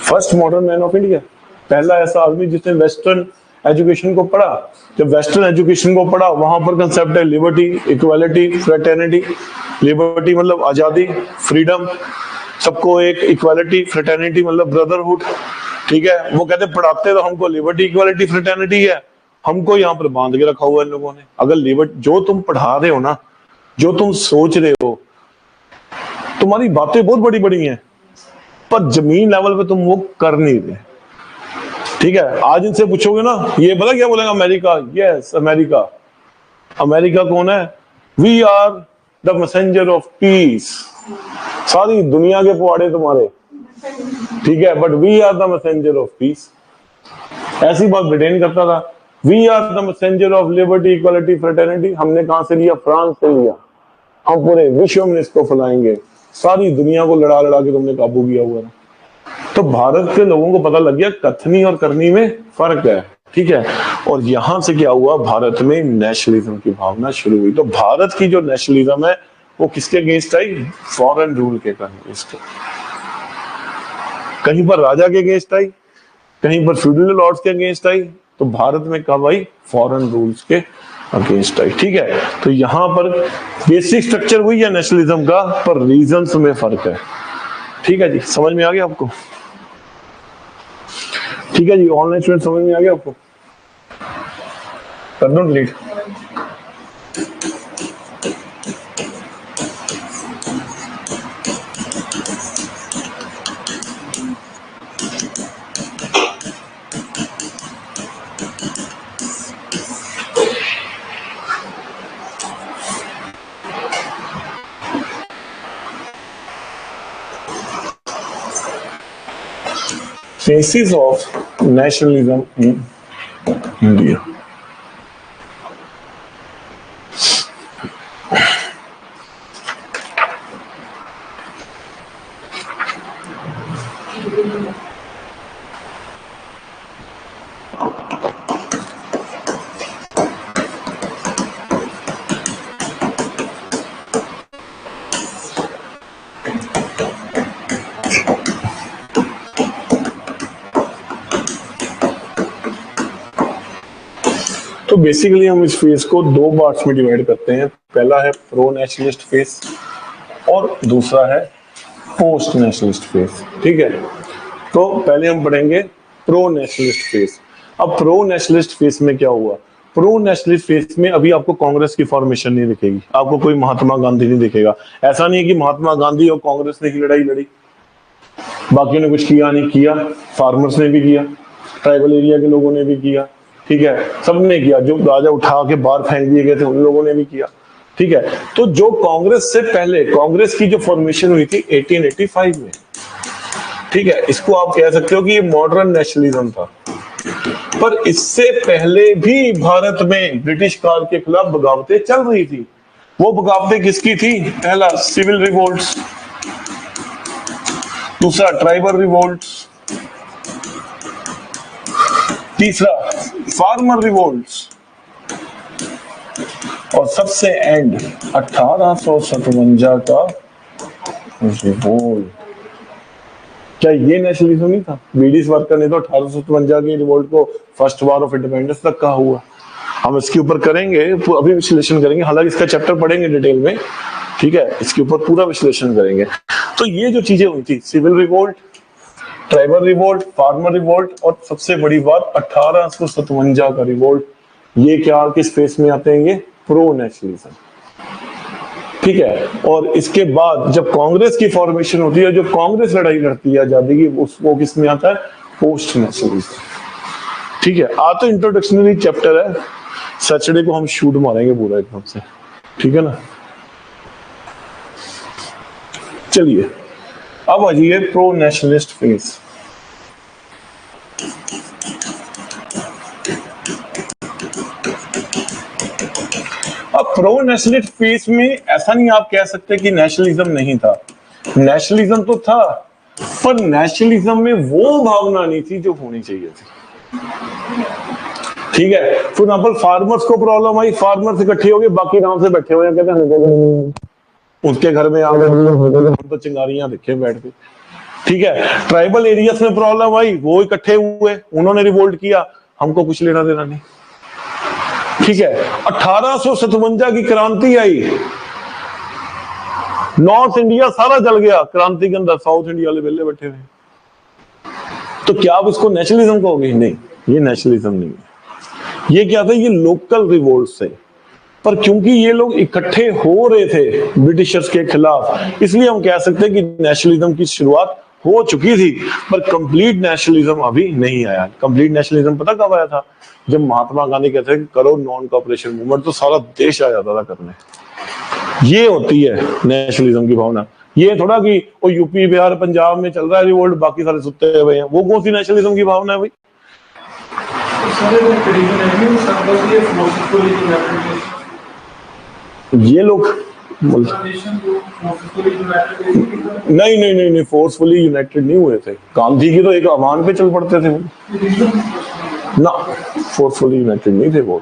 Speaker 1: First modern man of India, पहला ऐसा आदमी जिसने वेस्टर्न एजुकेशन को पढ़ा। जब वेस्टर्न एजुकेशन को पढ़ा, वहां पर कंसेप्ट है लिबर्टी, इक्वालिटी, फ्रेटर्निटी। लिबर्टी मतलब आजादी, फ्रीडम, सबको एक, इक्वालिटी, फ्रेटर्निटी मतलब ब्रदरहुड। ठीक है, वो कहते पढ़ाते तो हमको लिबर्टी, इक्वालिटी, फ्रेटर्निटी है, हमको यहाँ पर बांध के रखा हुआ है इन लोगों ने। अगर लिबर्टी, जो तुम पढ़ा रहे हो ना, जो तुम सोच रहे हो, तुम्हारी बातें बहुत बड़ी बड़ी हैं, पर जमीन लेवल पे तुम वो कर नहीं रहे। ठीक है, आज इनसे पूछोगे ना, ये पता क्या बोलेगा? अमेरिका। Yes, America. अमेरिका कौन है? We are the messenger of peace. सारी दुनिया के पुआड़े तुम्हारे, ठीक है, but we are the messenger of peace. ऐसी बात ब्रिटेन करता था, we are the messenger of liberty, equality, fraternity. हमने कहां से लिया? फ्रांस से लिया। हम पूरे विश्व में इसको फैलाएंगे, सारी दुनिया को लड़ा लड़ा के तुमने काबू किया हुआ है। तो भारत के लोगों को पता लग गया कथनी और करनी में फर्क है। ठीक है, और यहां से क्या हुआ? भारत में नेशनलिज्म की भावना शुरू हुई। तो भारत की जो नेशनलिज्म है वो किसके अगेंस्ट आई? फॉरेन रूल के अगेंस्ट। कहीं पर राजा के अगेंस्ट आई, कहीं पर फ्यूडल लॉर्ड्स के अगेंस्ट आई। तो भारत में कब आई? फॉरेन रूल्स के अगेंस्ट आई। ठीक है, तो यहां पर बेसिक स्ट्रक्चर हुई है नेशनलिज्म का, पर रीजंस में फर्क है। ठीक है जी, समझ में आ गया आपको? ठीक है जी, ऑनलाइन स्टूडेंट समझ में आ गया आपको? कर दो delete. Faces of nationalism in India. तो बेसिकली हम इस फेज को दो पार्ट्स में डिवाइड करते हैं। पहला है प्रो नेशनलिस्ट फेज और दूसरा है पोस्ट नेशनलिस्ट फेज। ठीक है, तो पहले हम पढ़ेंगे प्रो नेशनलिस्ट फेज। अब प्रो नेशनलिस्ट फेज में क्या हुआ? प्रो नेशनलिस्ट फेज में अभी आपको कांग्रेस की फॉर्मेशन नहीं दिखेगी, आपको कोई महात्मा गांधी नहीं दिखेगा। ऐसा नहीं है कि महात्मा गांधी और कांग्रेस ने ही लड़ाई लड़ी, बाकियों ने कुछ किया नहीं किया। फार्मर्स ने भी किया, ट्राइबल एरिया के लोगों ने भी किया, ठीक है, सबने किया। जो राजा उठा के बाहर फेंक दिए गए थे उन लोगों ने भी किया। ठीक है, तो जो कांग्रेस से पहले, कांग्रेस की जो फॉर्मेशन हुई थी 1885 में, ठीक है, इसको आप कह सकते हो कि ये मॉडर्न नेशनलिज्म था। पर इससे पहले भी भारत में ब्रिटिश काल के खिलाफ बगावतें चल रही थी। वो बगावतें किसकी थी? पहला सिविल रिवोल्ट्स, दूसरा ट्राइबल रिवोल्ट्स, तीसरा फार्मर रिवोल्ट्स, और सबसे एंड 1857 का रिवोल्ट। क्या ये नेशनलिज्म नहीं था? ब्रिटिश वर्कर ने तो 1857 के रिवोल्ट को फर्स्ट वॉर ऑफ इंडिपेंडेंस तक कहा हुआ। हम इसके ऊपर करेंगे, अभी विश्लेषण करेंगे, हालांकि इसका चैप्टर पढ़ेंगे डिटेल में। ठीक है, इसके ऊपर पूरा विश्लेषण करेंगे। तो ये जो चीजें हुई थी, civil revolt, tribal revolt, farmer revolt, और सबसे बड़ी बात 1857 का रिवोल्ट, ये क्या किस फेस में आते हैं? ये प्रो नेशनलिज्म। ठीक है, और इसके बाद जब कांग्रेस की फॉर्मेशन होती है, जो कांग्रेस लड़ाई लड़ती है आजादी की, उसको किस में आता है? Post nationalism. ठीक है, आ तो इंट्रोडक्शनरी चैप्टर है, सैटरडे को हम शूट मारेंगे पूरा एकदम से, ठीक है ना। चलिए अब आ जाइए प्रो नेशनलिस्ट फेज। अब प्रो नेशनलिस्ट फेज में ऐसा नहीं आप कह सकते कि नेशनलिज्म नहीं था, नेशनलिज्म तो था, पर नेशनलिज्म में वो भावना नहीं थी जो होनी चाहिए थी। ठीक है, फॉर एग्जाम्पल फार्मर्स को प्रॉब्लम आई, फार्मर्स इकट्ठे हो गए, बाकी आराम से बैठे हुए हैं, कहते हैं उसके घर में आ गए, हम तो चिंगारियां देखे बैठ के। ठीक है, ट्राइबल एरियाज में प्रॉब्लम आई, वो इकट्ठे हुए, उन्होंने रिवोल्ट किया, हमको कुछ लेना देना नहीं। ठीक है, 1857 की क्रांति आई, नॉर्थ इंडिया सारा जल गया क्रांति के अंदर, साउथ इंडिया वाले बेले बैठे हुए। तो क्या आप इसको नेशनलिज्म कहोगे? नहीं, ये नेशनलिज्म नहीं है। ये क्या था? ये लोकल रिवोल्ट से, पर क्योंकि ये लोग इकट्ठे हो रहे थे ब्रिटिशर्स के खिलाफ, इसलिए हम कह सकते हैं कि नेशनलिज्म की शुरुआत हो चुकी थी, पर कंप्लीट नेशनलिज्म अभी नहीं आया। कंप्लीट नेशनलिज्म पता कब आया था? जब महात्मा गांधी कहते हैं करो नॉन कॉपरेशन मूवमेंट, तो सारा देश आ जाता था करने। ये होती है नेशनलिज्म की भावना। ये थोड़ा कि वो यूपी बिहार पंजाब में चल रहा है रिवोल्ट, बाकी सारे सुत्ते हुए हैं, वो कौन सी नेशनलिज्म की भावना है भाई? ये लोग नहीं नहीं नहीं नहीं, फोर्सफुली यूनाइटेड नहीं हुए थे। गांधी की तो एक आह्वान पे चल पड़ते थे ना, फोर्सफुली यूनाइटेड नहीं थे वो।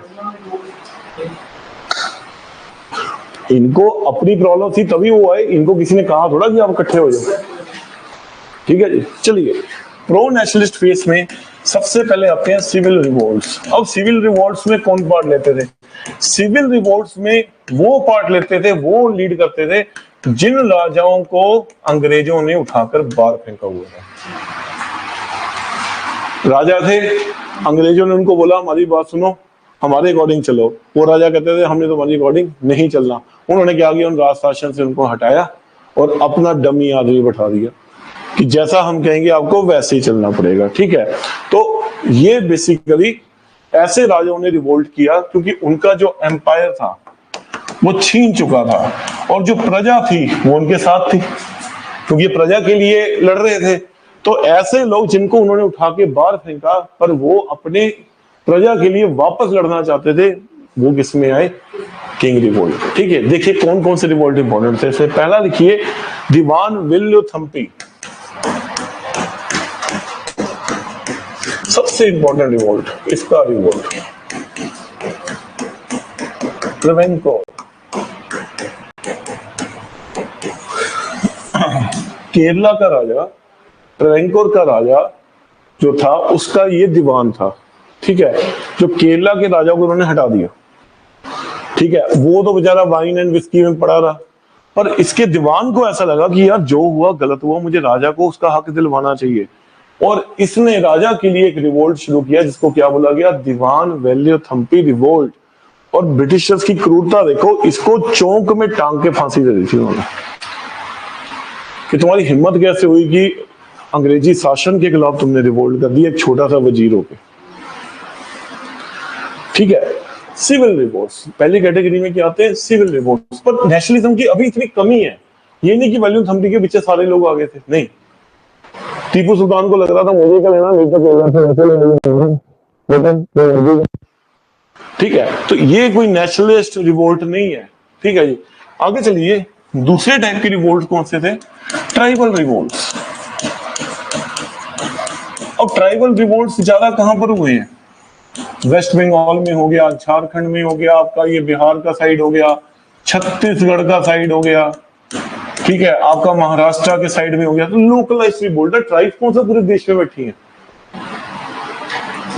Speaker 1: इनको अपनी प्रॉब्लम थी तभी वो आए, इनको किसी ने कहा थोड़ा कि आप इकट्ठे हो जाओ। ठीक है जी, चलिए प्रो नेशनलिस्ट फेस में सबसे पहले आते हैं सिविल रिवोल्ट्स। अब सिविल रिवोल्ट्स में कौन पार्ट लेते थे? सिविल रिवोल्ट्स में वो पार्ट लेते थे, वो लीड करते थे जिन राजाओं को अंग्रेजों ने उठाकर बाहर फेंका हुआ था। राजा थे, अंग्रेजों ने उनको बोला हमारी बात सुनो, हमारे अकॉर्डिंग चलो। वो राजा कहते थे हमने तो हमारी अकॉर्डिंग नहीं चलना। उन्होंने क्या किया? उन राज शासन से उनको हटाया और अपना डमी आदमी बैठा दिया कि जैसा हम कहेंगे आपको वैसे ही चलना पड़ेगा। ठीक है, तो ये बेसिकली ऐसे राजाओं ने रिवोल्ट किया क्योंकि उनका जो एम्पायर था वो छीन चुका था, और जो प्रजा थी वो उनके साथ थी, क्योंकि प्रजा के लिए लड़ रहे थे। तो ऐसे लोग जिनको उन्होंने उठा के बाहर फेंका, पर वो अपने प्रजा के लिए वापस लड़ना चाहते थे, वो किस में आए? King revolt. ठीक है, देखिए कौन कौन से रिवोल्ट इंपॉर्टेंट थे। इसमें पहला लिखिए दीवान विल्यू-थम्पी, सबसे इंपॉर्टेंट रिवोल्ट, इसका रिवोल्ट। ट्रेवेंकोर, केरला का राजा, ट्रेवेंकोर का राजा जो था उसका ये दीवान था। ठीक है, जो केरला के राजा को उन्होंने हटा दिया। ठीक है, वो तो बेचारा वाइन एंड विस्की में पड़ा रहा, पर इसके दीवान को ऐसा लगा कि यार जो हुआ गलत हुआ, मुझे राजा को उसका हक दिलवाना चाहिए, और इसने राजा के लिए एक रिवोल्ट शुरू किया जिसको क्या बोला गया? दीवान विल्यू-थम्पी रिवोल्ट। और ब्रिटिशर्स की क्रूरता देखो, इसको चौक में टांग के फांसी दे दी थी उन्होंने कि तुम्हारी हिम्मत कैसे हुई कि अंग्रेजी शासन के खिलाफ तुमने रिवोल्ट कर दी, एक छोटा सा वजीर होके। ठीक है, सिविल रिवोल्ट्स पहली कैटेगरी में क्या आते हैं? Civil revolts. पर नेशनलिज्म की अभी इतनी कमी है, ये नहीं कि विल्यू-थम्पी के पीछे सारे लोग आ गए थे, नहीं। टीपू सुल्तान को लग रहा था मुझे क्या लेना, नहीं तो ठीक है, तो ये कोई नेशनलिस्ट रिवोल्ट नहीं है। ठीक है जी, आगे चलिए। दूसरे टाइप के रिवोल्ट कौन से थे? Tribal revolts. अब ट्राइबल रिवोल्ट्स ज्यादा कहां पर हुए हैं? वेस्ट बंगाल में हो गया, झारखंड में हो गया, आपका ये बिहार का साइड हो गया, छत्तीसगढ़ का साइड हो गया, ठीक है, आपका महाराष्ट्र के साइड में हो गया। तो लोकलाइज रिवोल्ट है। ट्राइब कौन सा पूरे देश में बैठी है?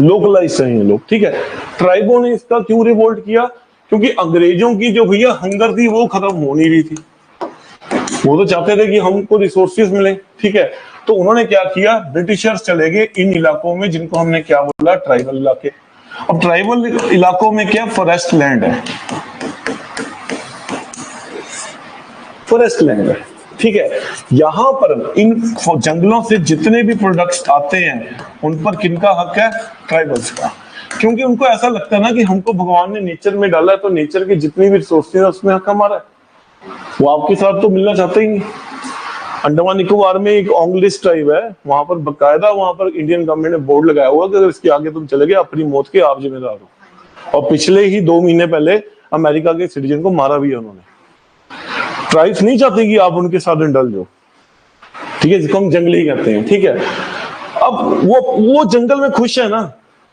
Speaker 1: लोकलाइज है ये लोग। ठीक है, ट्राइबों ने इसका क्यों रिवोल्ट किया? क्योंकि अंग्रेजों की जो भैया हंगर थी वो खत्म हो नहीं रही थी। वो तो चाहते थे कि हमको रिसोर्सेज मिले, ठीक है। तो उन्होंने क्या किया, ब्रिटिशर्स चले गए इन इलाकों में जिनको हमने क्या बोला, ट्राइबल इलाके। अब ट्राइबल इलाकों में क्या, फॉरेस्ट लैंड है, फॉरेस्ट लैंड है, ठीक है। यहां पर इन जंगलों से जितने भी प्रोडक्ट्स आते हैं उन पर किनका हक है, ट्राइबल्स का। क्योंकि उनको ऐसा लगता है ना कि हमको भगवान ने नेचर में डाला है, तो नेचर की जितनी भी रिसोर्सेज है उसमें हक हमारा है, वो आपके साथ तो मिलना चाहते ही नहीं। अंडमान निकोबार में एक ओंगलिस ट्राइब है, वहां पर बकायदा वहां पर इंडियन गवर्नमेंट ने बोर्ड लगाया हुआ कि अगर इसके आगे तुम चले गए अपनी मौत के आप जिम्मेदार हो। और पिछले ही 2 महीने पहले अमेरिका के सिटीजन को मारा भी है उन्होंने। ट्राइब्स नहीं चाहते कि आप उनके साथ इंडल्ज हो, ठीक है, जिसको हम जंगली कहते हैं, ठीक है। अब वो जंगल में खुश है ना,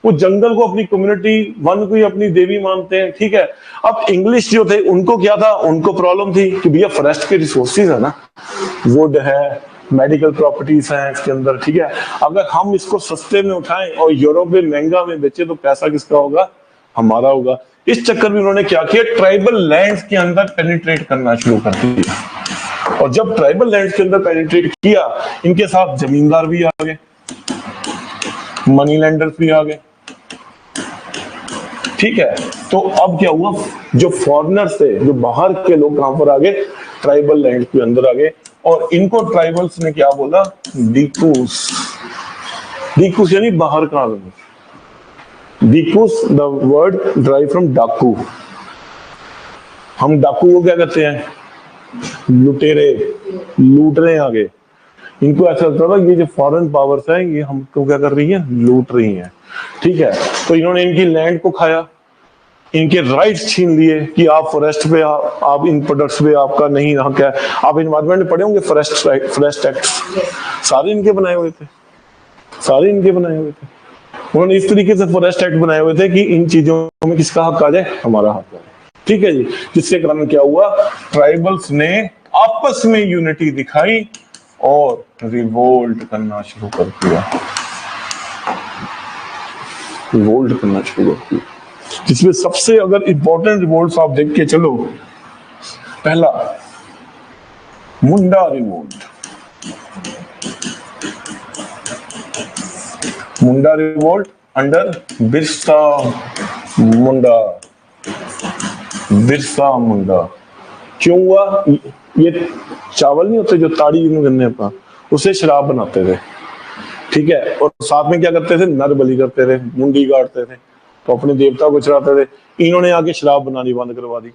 Speaker 1: वो जंगल को अपनी कम्युनिटी, वन को ही अपनी देवी मानते हैं, ठीक है। अब इंग्लिश जो थे उनको क्या था, उनको प्रॉब्लम थी कि भैया फॉरेस्ट के रिसोर्सेज है ना, वुड है, मेडिकल प्रॉपर्टीज हैं इसके अंदर, ठीक है। अगर हम इसको सस्ते में उठाएं और यूरोप में महंगा में बेचे तो पैसा किसका होगा, हमारा होगा। इस चक्कर में उन्होंने क्या किया, ट्राइबल लैंड्स के अंदर पेनिट्रेट करना शुरू कर दिया। और जब ट्राइबल लैंड्स के अंदर पेनिट्रेट किया, इनके साथ जमींदार भी आ गए, मनी लैंडर्स भी आ गए, ठीक है। तो अब क्या हुआ, जो फॉरेनर्स थे, जो बाहर के लोग कहां पर आ गए, ट्राइबल लैंड के अंदर आ गए। और इनको ट्राइबल्स ने क्या बोला, डीकूस। डीकूस यानी बाहर का आदमी। डीकूस द वर्ड ड्राइव फ्रॉम डाकू। हम डाकू को क्या कहते हैं, लुटेरे, लूट रहे हैं आगे। इनको ऐसा लगता था ये जो फॉरेन पावर्स है ये हमको क्या कर रही है, लूट रही है, ठीक है। तो इन्होंने इनकी लैंड को खाया, इनके राइट्स छीन लिए कि आप फॉरेस्ट पे, आप इन प्रोडक्ट्स पे आपका नहीं हक है। आप एनवायरमेंट में पढ़े होंगे, फॉरेस्ट एक्ट सारे इनके बनाए हुए थे, सारे इनके बनाए हुए थे। उन्होंने इस तरीके से फॉरेस्ट एक्ट बनाए हुए थे कि इन चीजों में किसका हक आ जाए, हमारा हक है, ठीक है जी। जिसके कारण क्या हुआ, ट्राइबल्स ने आपस में यूनिटी दिखाई और रिवोल्ट करना शुरू कर दिया, रिवोल्ट करना शुरू कर दिया। जिसमें सबसे अगर इंपॉर्टेंट रिवोल्ट आप देख के चलो, पहला मुंडा रिवोल्ट। मुंडा रिवोल्ट अंडर बिरसा मुंडा। बिरसा मुंडा क्यों हुआ, ये चावल नहीं होते जो ताड़ी गन्ने का, उसे शराब बनाते थे, ठीक है। और साथ में क्या करते थे, नर बलि करते थे, मुंडी काटते थे, तो अपने देवता को चढ़ाते थे। इन्होंने आके शराब बनानी बंद करवा दी।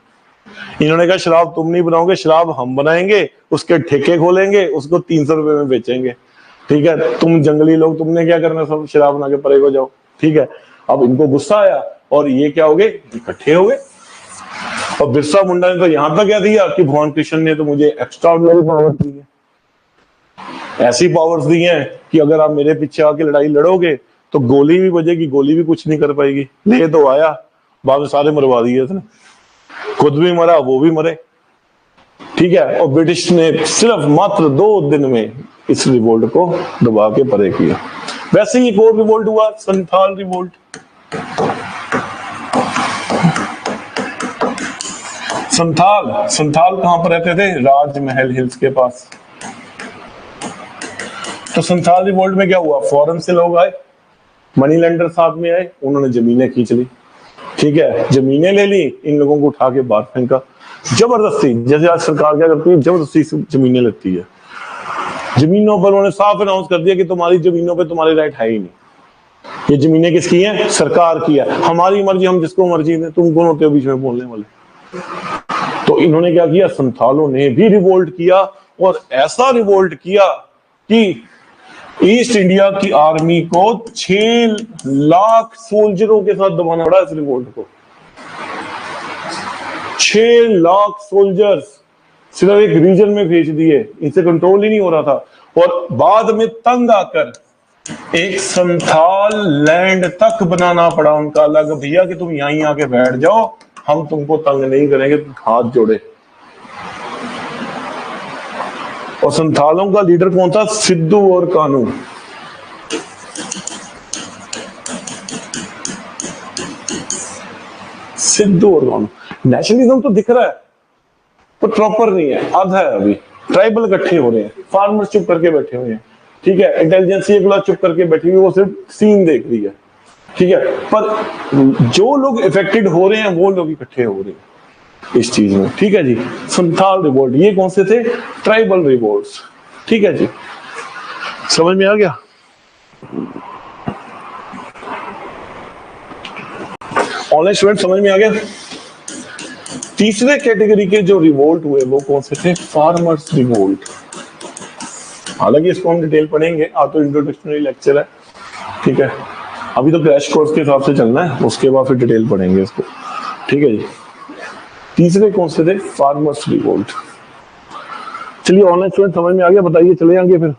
Speaker 1: इन्होंने कहा शराब तुम नहीं बनाओगे, शराब हम बनाएंगे, उसके ठेके खोलेंगे, उसको 300 रुपए में बेचेंगे, ठीक है। तुम जंगली लोग, तुमने क्या करना, सब शराब बना के परे हो जाओ, ठीक है। अब इनको गुस्सा आया और ये क्या हो गए, इकट्ठे हो गए। और बिरसा मुंडा ने तो यहां तक कह दिया कि भगवान कृष्ण ने तो मुझे एक्स्ट्राऑर्डिनरी पावर दी है, ऐसी पावर्स दी हैं कि अगर आप मेरे पीछे आके लड़ाई लड़ोगे तो गोली भी बजेगी, गोली भी कुछ नहीं कर पाएगी। ले तो आया, बाद में सारे मरवा दिए थे, खुद भी मरा, वो भी मरे, ठीक है। और ब्रिटिश ने सिर्फ मात्र 2 दिन में इस रिवोल्ट को दबा के परे किया। वैसे ही एक और रिवोल्ट हुआ, संथाल रिवोल्ट। संथाल कहां पर रहते थे, राजमहल हिल्स के पास। तो संथाल रिवोल्ट में क्या हुआ, फॉरेन से लोग आए, मनी लेंडर साथ में आए, उन्होंने जमीनें खींच ली, ठीक है। जमीनें ले ली, इन लोगों को उठा के बाहर फेंका जबरदस्ती। जैसे आज सरकार क्या करती है, जबरदस्ती जमीनें लेती है। जमीनों पर उन्होंने साफ अनाउंस कर दिया कि तुम्हारी जमीनों पे तुम्हारे राइट है ही नहीं, ये जमीनें किसकी हैं, सरकार की है, हमारी मर्जी, हम जिसको मर्जी दें, तुम कौन होते हो बीच में बोलने वाले। तो इन्होंने क्या किया, संथालों ने भी रिवोल्ट किया, और ऐसा रिवोल्ट किया कि ईस्ट इंडिया की आर्मी को 6 लाख सोल्जरों के साथ दबाना पड़ा इस रिवोल्ट को। 6 लाख सोल्जर्स सिर्फ एक रीजन में भेज दिए, इनसे कंट्रोल ही नहीं हो रहा था। और बाद में तंग आकर एक संथाल लैंड तक बनाना पड़ा उनका अलग, भैया कि तुम यहीं आके बैठ जाओ, हम तुमको तंग नहीं करेंगे, हाथ जोड़े। और संथालों का लीडर कौन था, सिद्धू और कानू। सिद्धू और कानू। नेशनलिज्म तो दिख रहा है पर प्रॉपर नहीं है, आधा है अभी। ट्राइबल इकट्ठे हो रहे हैं, फार्मर्स चुप करके बैठे हुए हैं, ठीक है, इंटेलिजेंस एक क्लास चुप करके बैठी हुई, वो सिर्फ सीन देख रही है, ठीक है, पर जो लोग इफेक्टेड हो रहे हैं वो लोग इकट्ठे हो रहे हैं इस चीज में, ठीक है जी। संथाल रिवोल्ट, ये कौन से थे? ट्राइबल रिवोल्ट्स, ठीक है जी, समझ में आ गया? ऑनलाइन स्टूडेंट समझ में आ गया? तीसरे कैटेगरी के जो रिवोल्ट हुए वो कौन से थे? Farmers revolt. हालांकि इसको हम डिटेल पढ़ेंगे, आज तो इंट्रोडक्शनरी लेक्चर है, ठीक है, अभी तो क्रैश कोर्स के हिसाब से चलना है, उसके बाद फिर डिटेल पढ़ेंगे इसको, ठीक है जी। तीसरे कौन से थे? Farmers revolt. चलिए ऑनलाइन स्टूडेंट समझ में आ गया? बताइए, चले आगे फिर।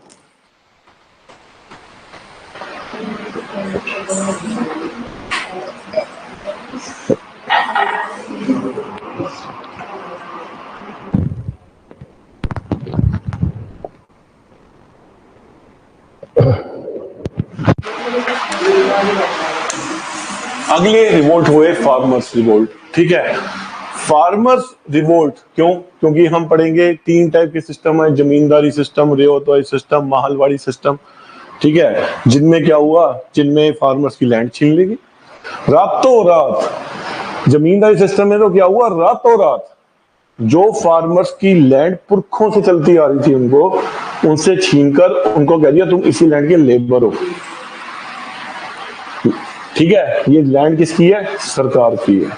Speaker 1: अगले रिवोल्ट हुए फार्मर्स रिवोल्ट, ठीक है। फार्मर्स रिवोल्ट क्यों? क्योंकि हम पढ़ेंगे 3 टाइप के सिस्टम है, जमींदारी सिस्टम, रेओतोई सिस्टम, महलवाड़ी सिस्टम, ठीक है, जिनमें क्या हुआ, जिनमें फार्मर्स की लैंड छीन लेगी रातों रात। जमींदारी सिस्टम में तो क्या हुआ, रातों रात जो फार्मर्स की लैंड पुरखों से चलती आ रही थी उनको, उनसे छीनकर उनको कह दिया तुम इसी लैंड के लेबर हो, ठीक है। ये लैंड किसकी है? सरकार की है।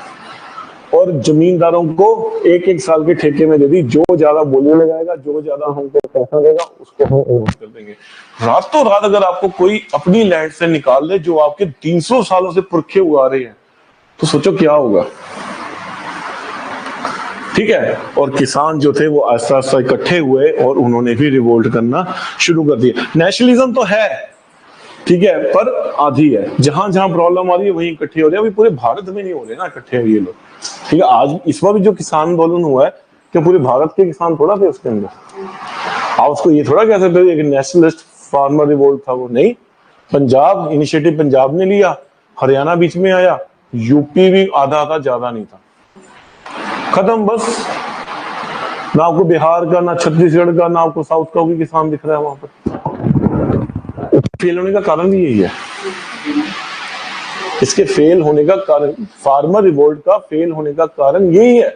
Speaker 1: और जमींदारों को 1-1 साल के ठेके में दे दी, जो ज्यादा बोली लगाएगा, जो ज्यादा हमको पैसा देगा, उसको हम ओन कर देंगे। रातों रात अगर आपको कोई अपनी लैंड से निकाल दे जो आपके 300 सालों से पुरखे उगा रहे हैं, तो सोचो क्या होगा, ठीक है। और किसान जो थे वो आस्ता आस्ता इकट्ठे हुए और उन्होंने भी रिवोल्ट करना शुरू कर दिया। नेशनलिज्म तो है, ठीक है, पर आधी है, जहां जहां प्रॉब्लम आ रही है वहीं इकट्ठे हो रहे हैं। अभी पूरे भारत में नहीं हो रहे ना इकट्ठे ये लोग, ठीक है। आज इस बार भी जो किसान आंदोलन हुआ है, क्या पूरे भारत के किसान थोड़ा थे उसके अंदर? आप उसको ये थोड़ा कह सकते हो एक नेशनलिस्ट फार्मर रिवोल्ट था वो, नहीं। पंजाब इनिशिएटिव पंजाब ने लिया, हरियाणा बीच में आया, यूपी भी आधा आधा, ज्यादा नहीं था, खत्म बस। ना आपको बिहार का, ना छत्तीसगढ़ का, ना आपको साउथ का कोई किसान दिख रहा है वहां पर। फेल होने का कारण भी यही है, इसके फेल होने का कारण, फार्मर रिवोल्ट का फेल होने का कारण यही है,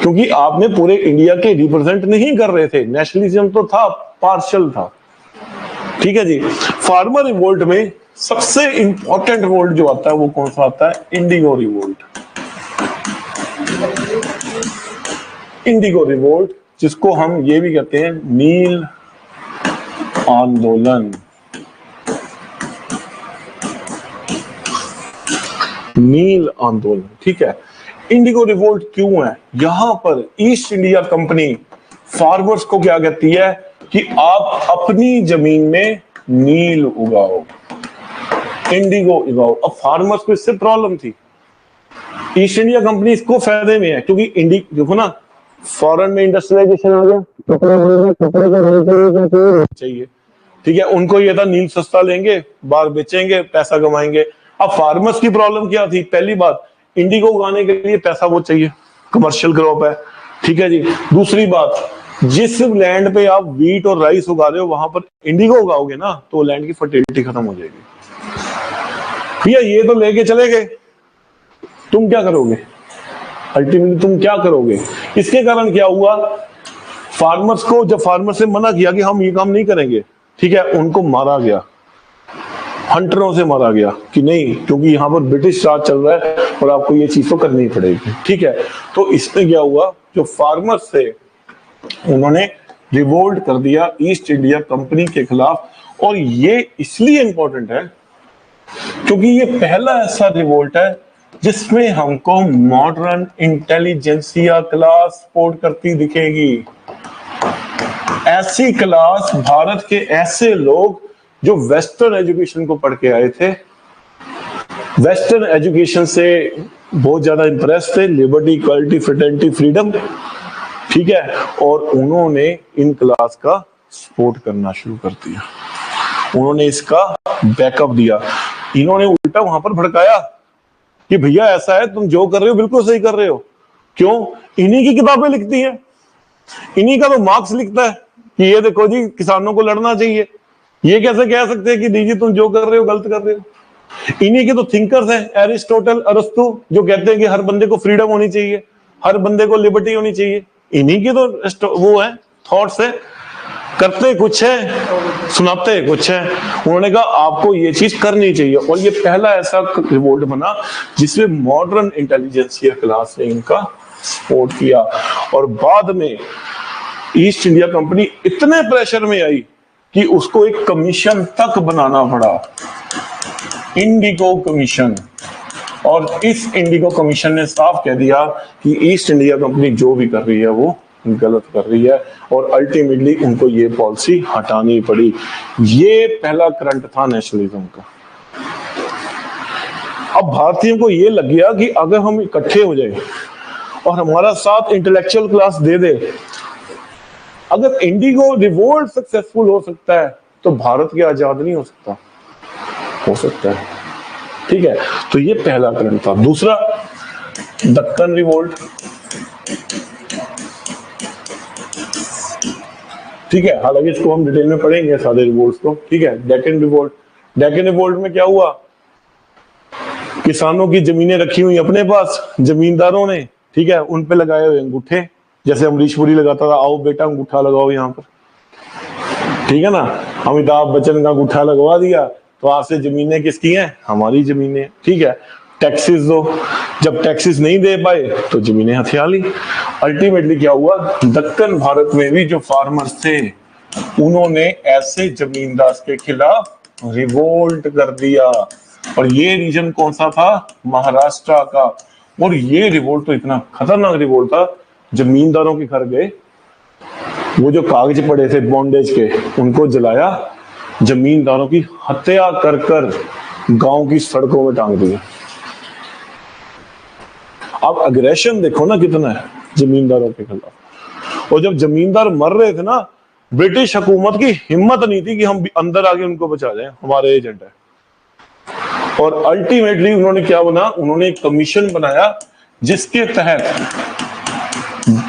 Speaker 1: क्योंकि आपने पूरे इंडिया के रिप्रेजेंट नहीं कर रहे थे। नेशनलिज्म तो था, पार्शियल था, ठीक है जी। फार्मर रिवोल्ट में सबसे इंपॉर्टेंट रिवोल्ट जो आता है वो कौन सा आता है? Indigo revolt. इंडिगो रिवोल्ट, जिसको हम ये भी कहते हैं नील आंदोलन। नील आंदोलन, ठीक है। इंडिगो रिवोल्ट क्यों है? यहां पर ईस्ट इंडिया कंपनी फार्मर्स को क्या कहती है कि आप अपनी जमीन में नील उगाओ, इंडिगो उगाओ। अब फार्मर्स को इससे प्रॉब्लम थी, ईस्ट इंडिया कंपनी इसको फायदे में है, क्योंकि देखो ना, फॉरेन में इंडस्ट्रियलाइजेशन आ गया, कपड़े चाहिए, ठीक है, उनको ये था नील सस्ता लेंगे, बाहर बेचेंगे, पैसा कमाएंगे। अब फार्मर्स की प्रॉब्लम क्या थी? पहली बात, इंडिगो उगाने के लिए पैसा बहुत चाहिए, कमर्शियल क्रॉप है, ठीक है जी। दूसरी बात, जिस लैंड पे आप व्हीट और राइस उगा रहे हो वहां पर इंडिगो उगाओगे ना, तो लैंड की फर्टिलिटी खत्म हो जाएगी। भैया ये तो लेके चले गए, तुम क्या करोगे? अल्टीमेटली तुम क्या करोगे? इसके कारण क्या हुआ, फार्मर्स को, जब फार्मर से मना किया कि हम ये काम नहीं करेंगे, ठीक है, उनको मारा गया, हंटरों से मारा गया कि नहीं, क्योंकि यहाँ पर ब्रिटिश राज चल रहा है और आपको ये चीज तो करनी ही पड़ेगी, ठीक है। तो इसमें क्या हुआ, जो फार्मर्स थे उन्होंने रिवोल्ट कर दिया ईस्ट इंडिया कंपनी के खिलाफ। और ये इसलिए इंपॉर्टेंट है क्योंकि ये पहला ऐसा रिवोल्ट है जिसमें हमको मॉडर्न इंटेलिजेंसिया क्लास सपोर्ट करती दिखेगी। ऐसी क्लास, भारत के ऐसे लोग जो वेस्टर्न एजुकेशन को पढ़ के आए थे, वेस्टर्न एजुकेशन से बहुत ज्यादा इंप्रेस थे, लिबर्टी, इक्वालिटी, फ्रेटर्निटी, फ्रीडम, ठीक है, और उन्होंने इन क्लास का सपोर्ट करना शुरू कर दिया, उन्होंने इसका बैकअप दिया। इन्होंने उल्टा वहां पर भड़काया कि भैया ऐसा है, तुम जो कर रहे हो बिल्कुल सही कर रहे हो, क्यों? इन्हीं की किताबें लिखती हैं, इन्हीं का तो मार्क्स लिखता है कि ये देखो जी किसानों को लड़ना चाहिए। ये कैसे कह सकते हैं कि दीजिए तुम जो कर रहे हो गलत कर रहे हो। इन्हीं के तो थिंकर्स हैं, एरिस्टोटल, अरस्तु, जो कहते हैं कि हर बंदे को फ्रीडम होनी चाहिए, हर बंदे को लिबर्टी होनी चाहिए। इन्हीं की तो वो है, थॉट्स है। करते कुछ है, सुनाते कुछ है। उन्होंने कहा आपको ये चीज करनी चाहिए, और ये पहला ऐसा रिवोल्ट बना जिसमें मॉडर्न इंटेलिजेंसिया क्लास ने इनका सपोर्ट किया। और बाद में ईस्ट इंडिया कंपनी इतने प्रेशर में आई कि उसको एक कमीशन तक बनाना पड़ा, इंडिगो कमीशन। और इस इंडिगो कमीशन ने साफ कह दिया कि ईस्ट इंडिया कंपनी जो भी कर रही है वो गलत कर रही है, और अल्टीमेटली उनको ये पॉलिसी हटानी पड़ी। ये पहला करंट था नेशनलिज्म का। अब भारतीयों को ये लग गया कि अगर हम इकट्ठे हो जाए और हमारा साथ इंटेलेक्चुअल क्लास दे दे, अगर इंडिगो रिवोल्ट सक्सेसफुल हो सकता है तो भारत के आजाद नहीं हो सकता? हो सकता है। ठीक है, तो ये पहला करंट था। दूसरा, दक्कन रिवोल्ट। ठीक है, हालांकि इसको हम डिटेल में पढ़ेंगे सारे रिवोल्ट्स को। ठीक है, डेक्कन रिवोल्ट। डेक्कन रिवोल्ट में क्या हुआ? किसानों की जमीनें रखी हुई अपने पास, जमींदारों ने, ठीक है, उन पे लगाए हुए अंगूठे, जैसे अमरीश पुरी लगाता था, आओ बेटा अंगूठा लगाओ यहाँ पर। ठीक है ना, अमिताभ बच्चन का अंगूठा लगवा दिया, तो आज से जमीनें किसकी हैं? हमारी जमीनें। ठीक है, टैक्सेस दो। जब टैक्सेस नहीं दे पाए तो जमीनें हथिया ली। अल्टीमेटली क्या हुआ? दक्कन भारत में भी जो फार्मर्स थे उन्होंने ऐसे जमींदार के खिलाफ रिवोल्ट कर दिया। और ये रीजन कौन सा था? महाराष्ट्र का। और ये रिवोल्ट तो इतना खतरनाक रिवोल्ट था, जमींदारों के घर गए, वो जो कागज पड़े थे बॉन्डेज के उनको जलाया, जमींदारों की हत्या कर कर गांव की सड़कों में टांग दिया। अब अग्रेशन देखो ना कितना है जमींदारों के खिलाफ। और जब जमींदार मर रहे थे ना, ब्रिटिश हुकूमत की हिम्मत नहीं थी कि हम अंदर आके उनको बचा जाए, हमारे एजेंट है। और अल्टीमेटली उन्होंने क्या बना? उन्होंने एक कमीशन बनाया जिसके तहत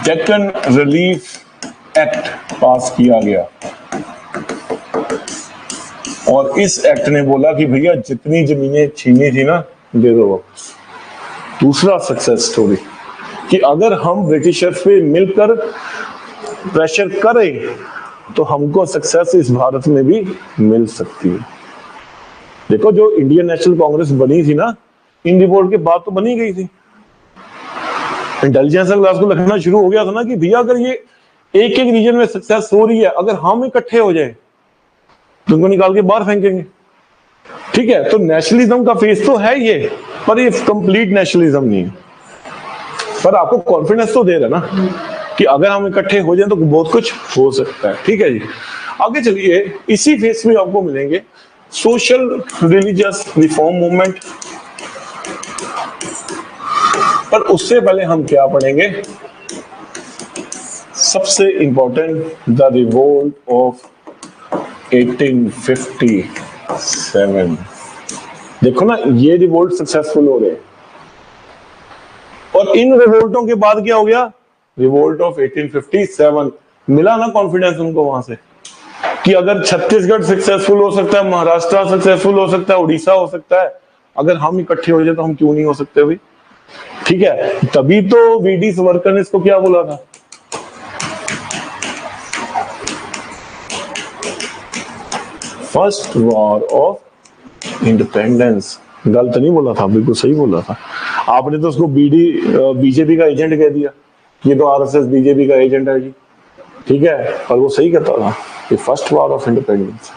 Speaker 1: डेक्कन रिलीफ एक्ट पास किया गया। और इस एक्ट ने बोला कि भैया जितनी जमीनें छीनी थी ना, दे दो वापस। दूसरा सक्सेस स्टोरी कि अगर हम ब्रिटिशर्स पे मिलकर प्रेशर करें तो हमको सक्सेस इस भारत में भी मिल सकती है। देखो, जो इंडियन नेशनल कांग्रेस बनी थी ना, इन रिवोल्ट के बाद तो बनी गई थी। इंटेलिजेंस क्लास को लगना शुरू हो गया था ना कि भैया अगर ये एक एक रीजन में सक्सेस हो रही है, अगर हम इकट्ठे हो जाए तो उनको निकाल के बाहर फेंकेंगे। ठीक है, तो नेशनलिज्म का फेस तो है ये, पर ये कंप्लीट नेशनलिज्म नहीं है। पर आपको कॉन्फिडेंस तो दे रहा ना कि अगर हम इकट्ठे हो जाए तो बहुत कुछ हो सकता है। ठीक है जी, आगे चलिए। इसी फेस में आपको मिलेंगे सोशल रिलीजियस रिफॉर्म मूवमेंट। पर उससे पहले हम क्या पढ़ेंगे? सबसे इंपॉर्टेंट, द रिवोल्ट ऑफ 1857। देखो ना, ये रिवोल्ट सक्सेसफुल हो रहे हैं। और इन रिवोल्टों के बाद क्या हो गया? Revolt of 1857। मिला ना कॉन्फिडेंस उनको वहां से कि अगर छत्तीसगढ़ सक्सेसफुल हो सकता है, महाराष्ट्र सक्सेसफुल हो सकता है, उड़ीसा हो सकता है, अगर हम इकट्ठे हो जाए तो हम क्यों नहीं हो सकते भाई? ठीक है, तभी तो वीडी सावरकर ने इसको क्या बोला था? First war of independence. गलत नहीं बोला था, बिल्कुल सही बोला था। आपने तो उसको बीजेपी का एजेंट कह दिया, ये तो आरएसएस बीजेपी का एजेंट है जी। ठीक है, पर वो सही कहता था, ये फर्स्ट वॉर ऑफ इंडिपेंडेंस।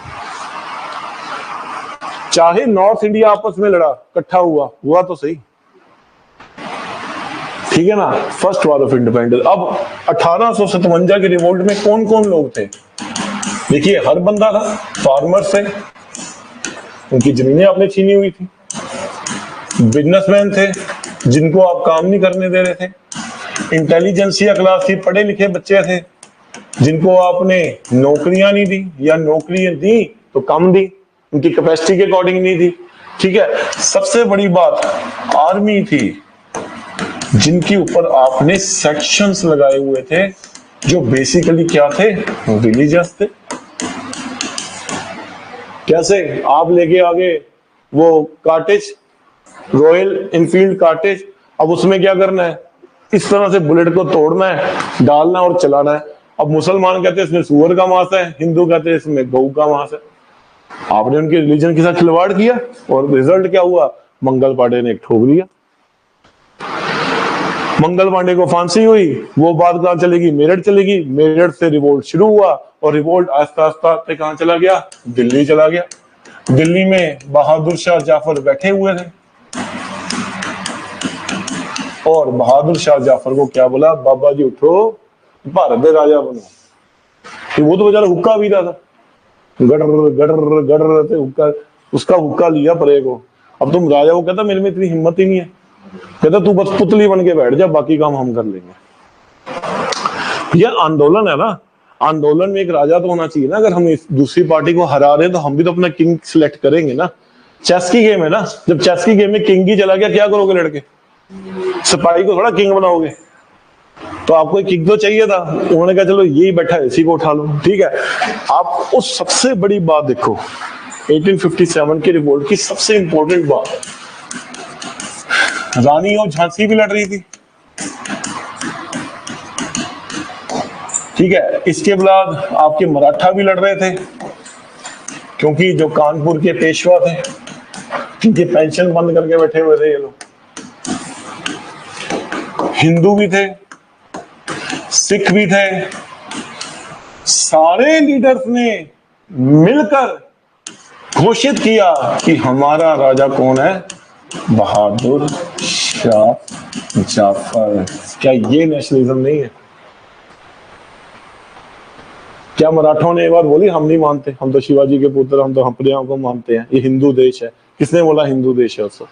Speaker 1: चाहे नॉर्थ इंडिया आपस में लड़ा, इकट्ठा हुआ तो सही। ठीक है ना, फर्स्ट वॉर ऑफ इंडिपेंडेंस। अब 1857 के रिवोल्ट में कौन कौन लोग थे? देखिए, हर बंदा था, फार्मर्स थे, उनकी जमीनें आपने छीनी हुई थी, बिजनेसमैन थे जिनको आप काम नहीं करने दे रहे थे, इंटेलिजेंसिया क्लास थी, पढ़े लिखे बच्चे थे जिनको आपने नौकरियां नहीं दी, या नौकरियां दी तो कम दी, उनकी कैपेसिटी के अकॉर्डिंग नहीं दी। ठीक है, सबसे बड़ी बात आर्मी थी जिनके ऊपर आपने सेक्शंस लगाए हुए थे जो बेसिकली क्या थे, रिलीजियस थे। कैसे? आप लेके आगे वो कार्टेज, रॉयल इनफील्ड कार्टेज, अब उसमें क्या करना है, इस तरह से बुलेट को तोड़ना है, डालना और चलाना है। अब मुसलमान कहते हैं इसमें सुअर का मांस है, हिंदू कहते हैं इसमें गऊ का मांस है। आपने उनके रिलीजन के साथ खिलवाड़ किया और रिजल्ट क्या हुआ, मंगल पांडे ने एक ठोक दिया। मंगल पांडे को फांसी हुई, वो बात कहां चलेगी, मेरठ चलेगी। मेरठ से रिवोल्ट शुरू हुआ और रिवोल्ट आस्ता आस्ता कहां चला गया, दिल्ली चला गया। दिल्ली में बहादुर शाह जाफर बैठे हुए थे और बहादुर शाह जाफर को क्या बोला, बाबा जी उठो, भारत के राजा बनो। कि वो तो बेचारा हुक्का भी रहा था, गडर गडर गडर से हुक्का, उसका हुक्का लिया परे को। अब तुम राजा को कहता मेरे में इतनी हिम्मत ही नहीं है, कहता तू बस पुतली बन के बैठ जा, बाकी काम हम कर लेंगे। यह आंदोलन है ना, आंदोलन में एक राजा तो होना चाहिए ना। अगर हम इस दूसरी पार्टी को हरा रहे हैं तो हम भी तो अपना किंग सिलेक्ट करेंगे ना। चेस की गेम है ना, जब चेस की गेम में किंग ही चला गया, क्या करोगे लड़के, सिपाही को थोड़ा किंग बनाओगे। तो आपको एक किंग तो चाहिए था, उन्होंने कहा चलो यही बैठा है इसी को उठा लो, ठीक है। आप उस सबसे बड़ी बात देखो, 1857 के रिवोल्ट की सबसे इंपॉर्टेंट बात, रानी और झांसी भी लड़ रही थी, ठीक है। इसके बाद आपके मराठा भी लड़ रहे थे, क्योंकि जो कानपुर के पेशवा थे उनकी पेंशन बंद करके बैठे हुए थे ये लोग। हिंदू भी थे, सिख भी थे, सारे लीडर्स ने मिलकर घोषित किया कि हमारा राजा कौन है, बहादुर शाह जाफर। क्या ये नेशनलिज्म नहीं है? क्या मराठों ने एक बार बोली हम नहीं मानते, हम तो शिवाजी के पुत्र, हम तो अपने को मानते हैं, ये हिंदू देश है? किसने बोला हिंदू देश है उसको?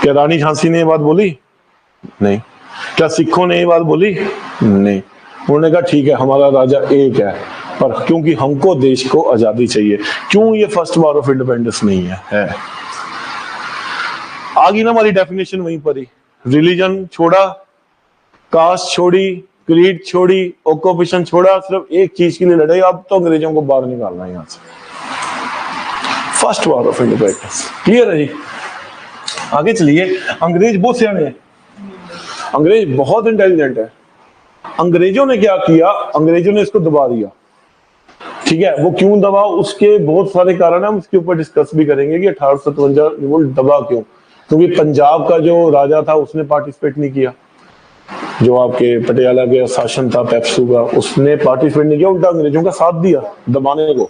Speaker 1: क्या रानी झांसी ने ये बात बोली? नहीं। क्या सिखों ने ये बात बोली? नहीं। उन्होंने कहा ठीक है हमारा राजा एक है, पर क्योंकि हमको देश को आजादी चाहिए। क्यों ये फर्स्ट वॉर ऑफ इंडिपेंडेंस नहीं है? आ गई ना हमारी डेफिनेशन वहीं पर ही। रिलीजन छोड़ा, कास्ट छोड़ी, क्रीड छोड़ी, ऑक्यूपेशन छोड़ा, सिर्फ एक चीज के लिए लड़े, अब तो अंग्रेजों को बाहर निकालना है यहां से। First war of independence clear है जी। आगे चलिए। अंग्रेज बहुत सियाने हैं, अंग्रेज बहुत इंटेलिजेंट है। अंग्रेजों ने क्या किया, अंग्रेजों ने इसको दबा दिया, ठीक है। वो क्यों दबा, उसके बहुत सारे कारण है, हम उसके ऊपर डिस्कस भी करेंगे कि 1857 रिवोल्ट दबा क्यों। क्योंकि पंजाब का जो राजा था उसने पार्टिसिपेट नहीं किया, जो आपके पटियाला के शासन था पेप्सू का, उसने पार्टिसिपेट नहीं किया, उल्टा अंग्रेजों का साथ दिया दबाने को।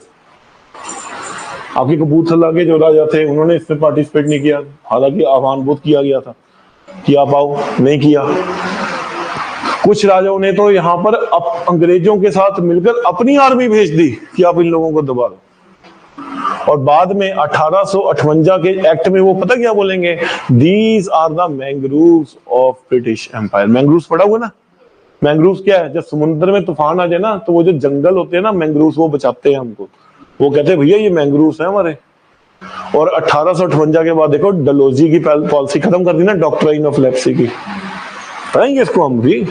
Speaker 1: आपके कपूरथला के जो राजा थे उन्होंने इसमें पार्टिसिपेट नहीं किया, हालांकि आह्वान बहुत किया गया था कि आप आओ, नहीं किया। कुछ राजाओं ने तो यहाँ पर अंग्रेजों के साथ मिलकर अपनी आर्मी भेज दी कि आप इन लोगों को दबा दो। और बाद में 1858 के एक्ट में वो पता क्या बोलेंगे, these are the mangroves of British empire. Mangroves पढ़ा हुआ ना, मैंग्रोव्स क्या है, जब समुद्र में तूफान आ जाए ना तो वो जो जंगल होते हैं ना मैंग्रोव्स, वो बचाते हैं हमको। वो कहते हैं भैया ये मैंग्रोव्स है हमारे। और 1858 के बाद देखो डलहौजी की पॉलिसी खत्म कर दी ना, डॉक्ट्राइन ऑफ लेप्सी की, पढ़ेंगे इसको हम भी।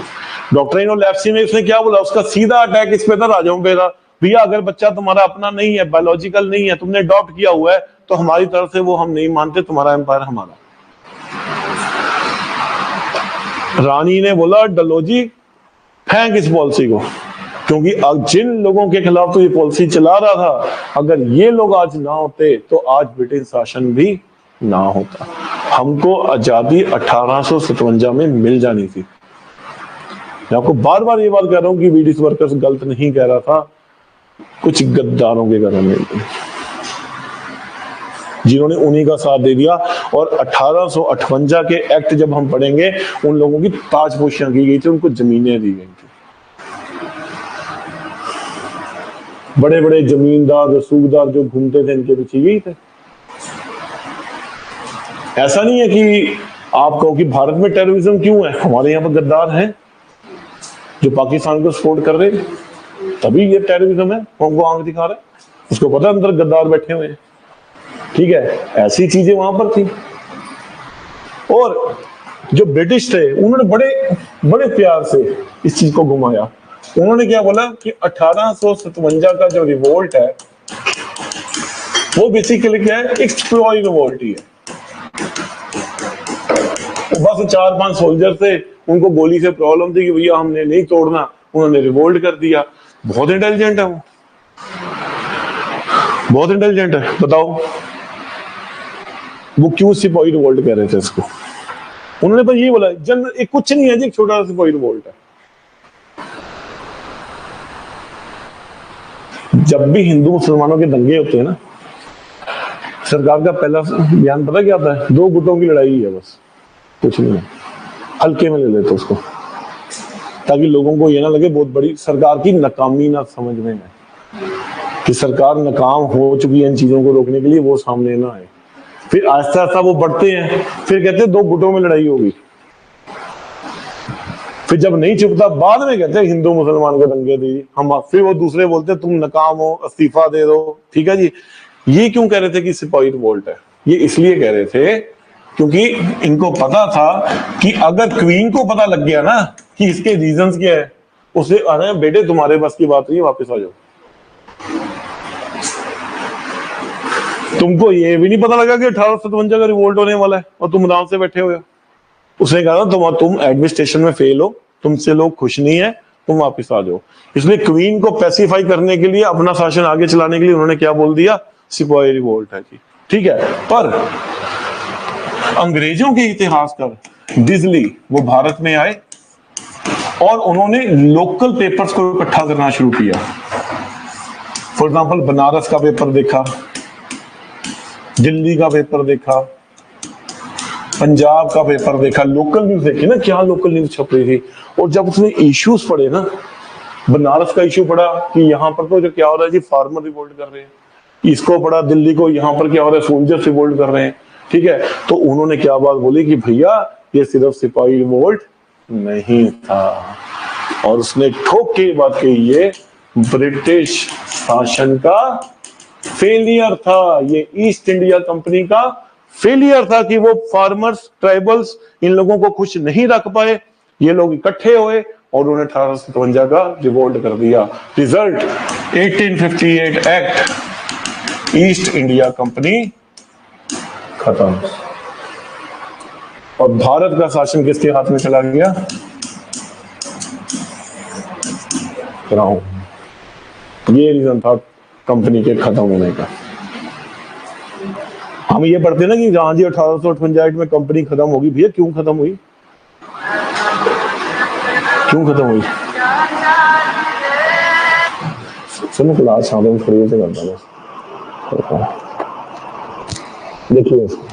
Speaker 1: डॉक्ट्राइन ऑफ लेप्सी में उसने क्या बोला, उसका सीधा अटैक इस पे था, राजाओं पे था। भैया अगर बच्चा तुम्हारा अपना नहीं है, बायोलॉजिकल नहीं है, तुमने अडॉप्ट किया हुआ है, तो हमारी तरफ से वो हम नहीं मानते, तुम्हारा एम्पायर हमारा। रानी ने बोला डलहौजी फेंक इस पॉलिसी को, क्योंकि जिन लोगों के खिलाफ तो ये पॉलिसी चला रहा था, अगर ये लोग आज ना होते तो आज ब्रिटिश शासन भी ना होता। हमको आजादी 1857 में मिल जानी थी। मैं आपको बार बार ये बात कह रहा हूं कि ब्रिटिश वर्कर्स गलत नहीं कह रहा था, कुछ गद्दारों के घरों में जिन्होंने उन्हीं का साथ दे दिया। और 1858 के एक्ट जब हम पढ़ेंगे, उन लोगों की ताजपोशियां की गई थी, उनको जमीनें दी गई थी। बड़े बड़े जमींदार रसूखदार जो घूमते थे इनके पीछे यही थे। ऐसा नहीं है कि आप कहो कि भारत में टेररिज्म क्यों है, हमारे यहाँ पर गद्दार हैं जो पाकिस्तान को सपोर्ट कर रहे हैं, तभी ये टेररिज्म है, हमको आंख दिखा रहे हैं। उसको पता है अंदर गद्दार बैठे हुए हैं, ठीक है। ऐसी चीजें वहां पर थी। और जो ब्रिटिश थे उन्होंने बड़े बड़े प्यार से इस चीज को घुमाया। उन्होंने क्या बोला कि 1857 का जो रिवोल्ट है वो बेसिकली क्या है, एक्सप्लॉय रिवोल्ट ही है। बस 4-5 सोल्जर थे, उनको गोली से प्रॉब्लम थी कि भैया हमने नहीं तोड़ना, उन्होंने रिवोल्ट कर दिया। बहुत इंटेलिजेंट है वो, बहुत इंटेलिजेंट है। बताओ वो क्यों सिपाही रिवोल्ट कह रहे थे इसको? उन्होंने बस ये बोला जनरल एक कुछ नहीं है जी, एक छोटा सा सिपाही रिवोल्ट है। जब भी हिंदू मुसलमानों के दंगे होते हैं ना, सरकार का पहला बयान पता क्या आता है? 2 गुटों की लड़ाई है, बस कुछ नहीं है। हल्के में ले लेते उसको, ताकि लोगों को ये ना लगे बहुत बड़ी सरकार की नाकामी ना समझ में आए कि सरकार नाकाम हो चुकी है इन चीजों को रोकने के लिए, वो सामने ना आए। फिर आहिस्ता आहिस्ता वो बढ़ते हैं, फिर कहते हैं 2 गुटों में लड़ाई होगी। फिर जब नहीं चुपता बाद में कहते हैं हिंदू मुसलमान के दंगे थी हम, फिर वो दूसरे बोलते हैं तुम नाकाम हो, इस्तीफा दे दो। ठीक है जी। ये क्यों कह रहे थे कि सिपाही रिवोल्ट है? ये इसलिए कह रहे थे क्योंकि इनको पता था कि अगर क्वीन को पता लग गया ना कि इसके रीजंस क्या है, उसे अरे बेटे तुम्हारे बस की बात नहीं, वापस आ जाओ। तुमको ये भी नहीं पता लगा कि 1857 का रिवोल्ट होने वाला है और तुम आराम से बैठे हो। उसने कहा तुम एडमिनिस्ट्रेशन में फेल हो, तुमसे लोग खुश नहीं है, तुम वापस आ जाओ। इसलिए क्वीन को पैसिफाई करने के लिए, अपना शासन आगे चलाने के लिए उन्होंने क्या बोल दिया? सिपाही रिवोल्ट है जी। ठीक है। पर अंग्रेजों के इतिहासकार डिजली वो भारत में आए और उन्होंने लोकल पेपर्स को इकट्ठा करना शुरू किया। फॉर एग्जांपल बनारस का पेपर देखा, दिल्ली का पेपर देखा, पंजाब का पेपर देखा, लोकल न्यूज देखी ना, क्या लोकल न्यूज छप रही थी। और जब उसने इश्यूज पढ़े ना, बनारस का इश्यू पढ़ा कि यहाँ पर तो जो क्या हो रहा है जी, फार्मर रिवोल्ट कर रहे हैं। इसको पढ़ा दिल्ली को, यहाँ पर क्या हो रहा है, सोल्जर्स रिवोल्ट कर रहे हैं। ठीक है। तो उन्होंने क्या बात बोली कि भैया ये सिर्फ सिपाही रिवोल्ट नहीं था, और उसने ठोक के बात कही ये ब्रिटिश शासन का फेलियर था, ये ईस्ट इंडिया कंपनी का फेलियर था कि वो फार्मर्स, ट्राइबल्स, इन लोगों को खुश नहीं रख पाए। ये लोग इकट्ठे हुए और उन्होंने 1857 का रिवोल्ट कर दिया। Result 1858 act, east India company खत्म, और भारत का शासन किसके हाथ में चला गया? क्राउन। ये रीजन था कंपनी के खत्म होने का। हम ये पढ़ते ना कि हाँ जी 1858 में कंपनी खत्म होगी। भैया क्यों खत्म हुई? क्यों खत्म हुई? सुनो क्लास शाम में थोड़ी से करता बस, देखिए इसको।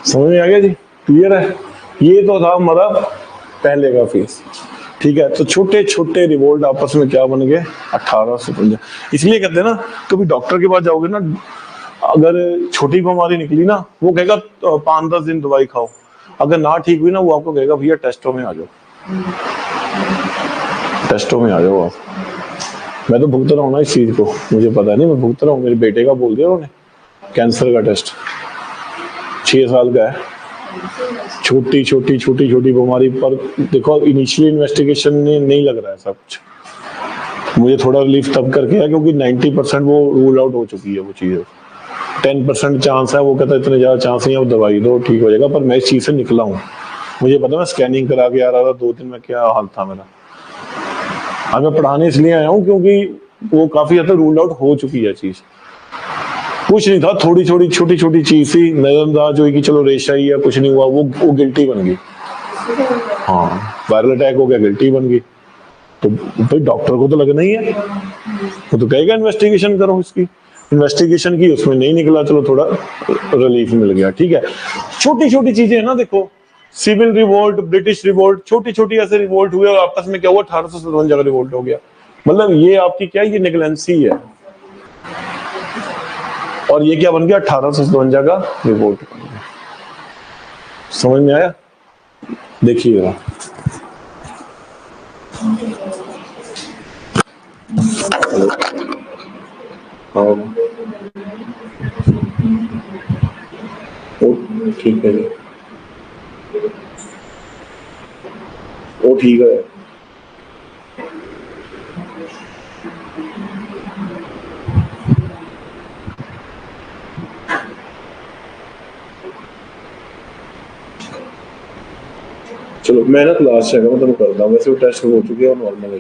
Speaker 1: समझ में आ गया जी? क्लियर है? ये तो था हमारा पहले का फेस। ठीक है। तो छोटे छोटे रिवोल्ट आपस में क्या बन गए? 1855। इसलिए कहते हैं ना, कभी डॉक्टर के पास जाओगे ना, अगर छोटी बीमारी निकली ना, वो कहेगा 5-10 दिन दवाई खाओ। अगर ना ठीक हुई ना, वो आपको कहेगा भैया टेस्टों में आ जाओ, टेस्टों में आ जाओ आप। मैं तो भुगत रहा हूँ ना इस चीज को, मुझे पता नहीं, मैं भुगत रहा हूँ। मेरे बेटे का बोल दिया उन्होंने, कैंसर का टेस्ट 6 साल का है, छोटी छोटी छोटी छोटी बीमारी पर। देखो इनिशियली इन्वेस्टिगेशन में नहीं लग रहा है सब कुछ। मुझे थोड़ा रिलीफ तब करके है क्योंकि 90% वो रूल आउट हो चुकी है वो चीज़। 10% चांस है, वो कहता है इतने ज़्यादा चांस नहीं है, वो दवाई दो ठीक हो जाएगा। पर मैं इस चीज़ से निकला हूँ, मुझे पता, मैं स्कैनिंग करा के आ रहा था 2 दिन में, क्या हाल था मेरा। आज मैं पढ़ाने इसलिए आया हूँ क्योंकि वो काफ़ी ज़्यादा रूल आउट हो चुकी है चीज़। कुछ नहीं था, थोड़ी छोटी छोटी छोटी चीज थी, नजरअंदाज हुई कि चलो रेशा ही है, कुछ नहीं हुआ, वो गिल्टी बन गई। हाँ, वायरल अटैक हो गया, गिल्टी बन गई। तो भाई डॉक्टर को तो लगना ही है, वो तो कहेगा इन्वेस्टिगेशन करो। इसकी इन्वेस्टिगेशन की, उसमें नहीं निकला, चलो थोड़ा रिलीफ मिल गया। ठीक है। छोटी छोटी चीजें है ना, देखो सिविल रिवोल्ट, ब्रिटिश रिवोल्ट, छोटी छोटी ऐसे रिवोल्ट हुए और आपस में क्या हुआ? 1857 का रिवोल्ट हो गया। मतलब ये आपकी क्या, ये नेग्लेंसी है। और ये क्या बन गया, 1857 का रिपोर्ट। समझ में आया? देखिएगा, ठीक है जी, वो ठीक है। चलो मेहनत लास्ट है, मैं तो करता हूँ, वैसे वो टेस्ट हो चुके हैं और नॉर्मल है।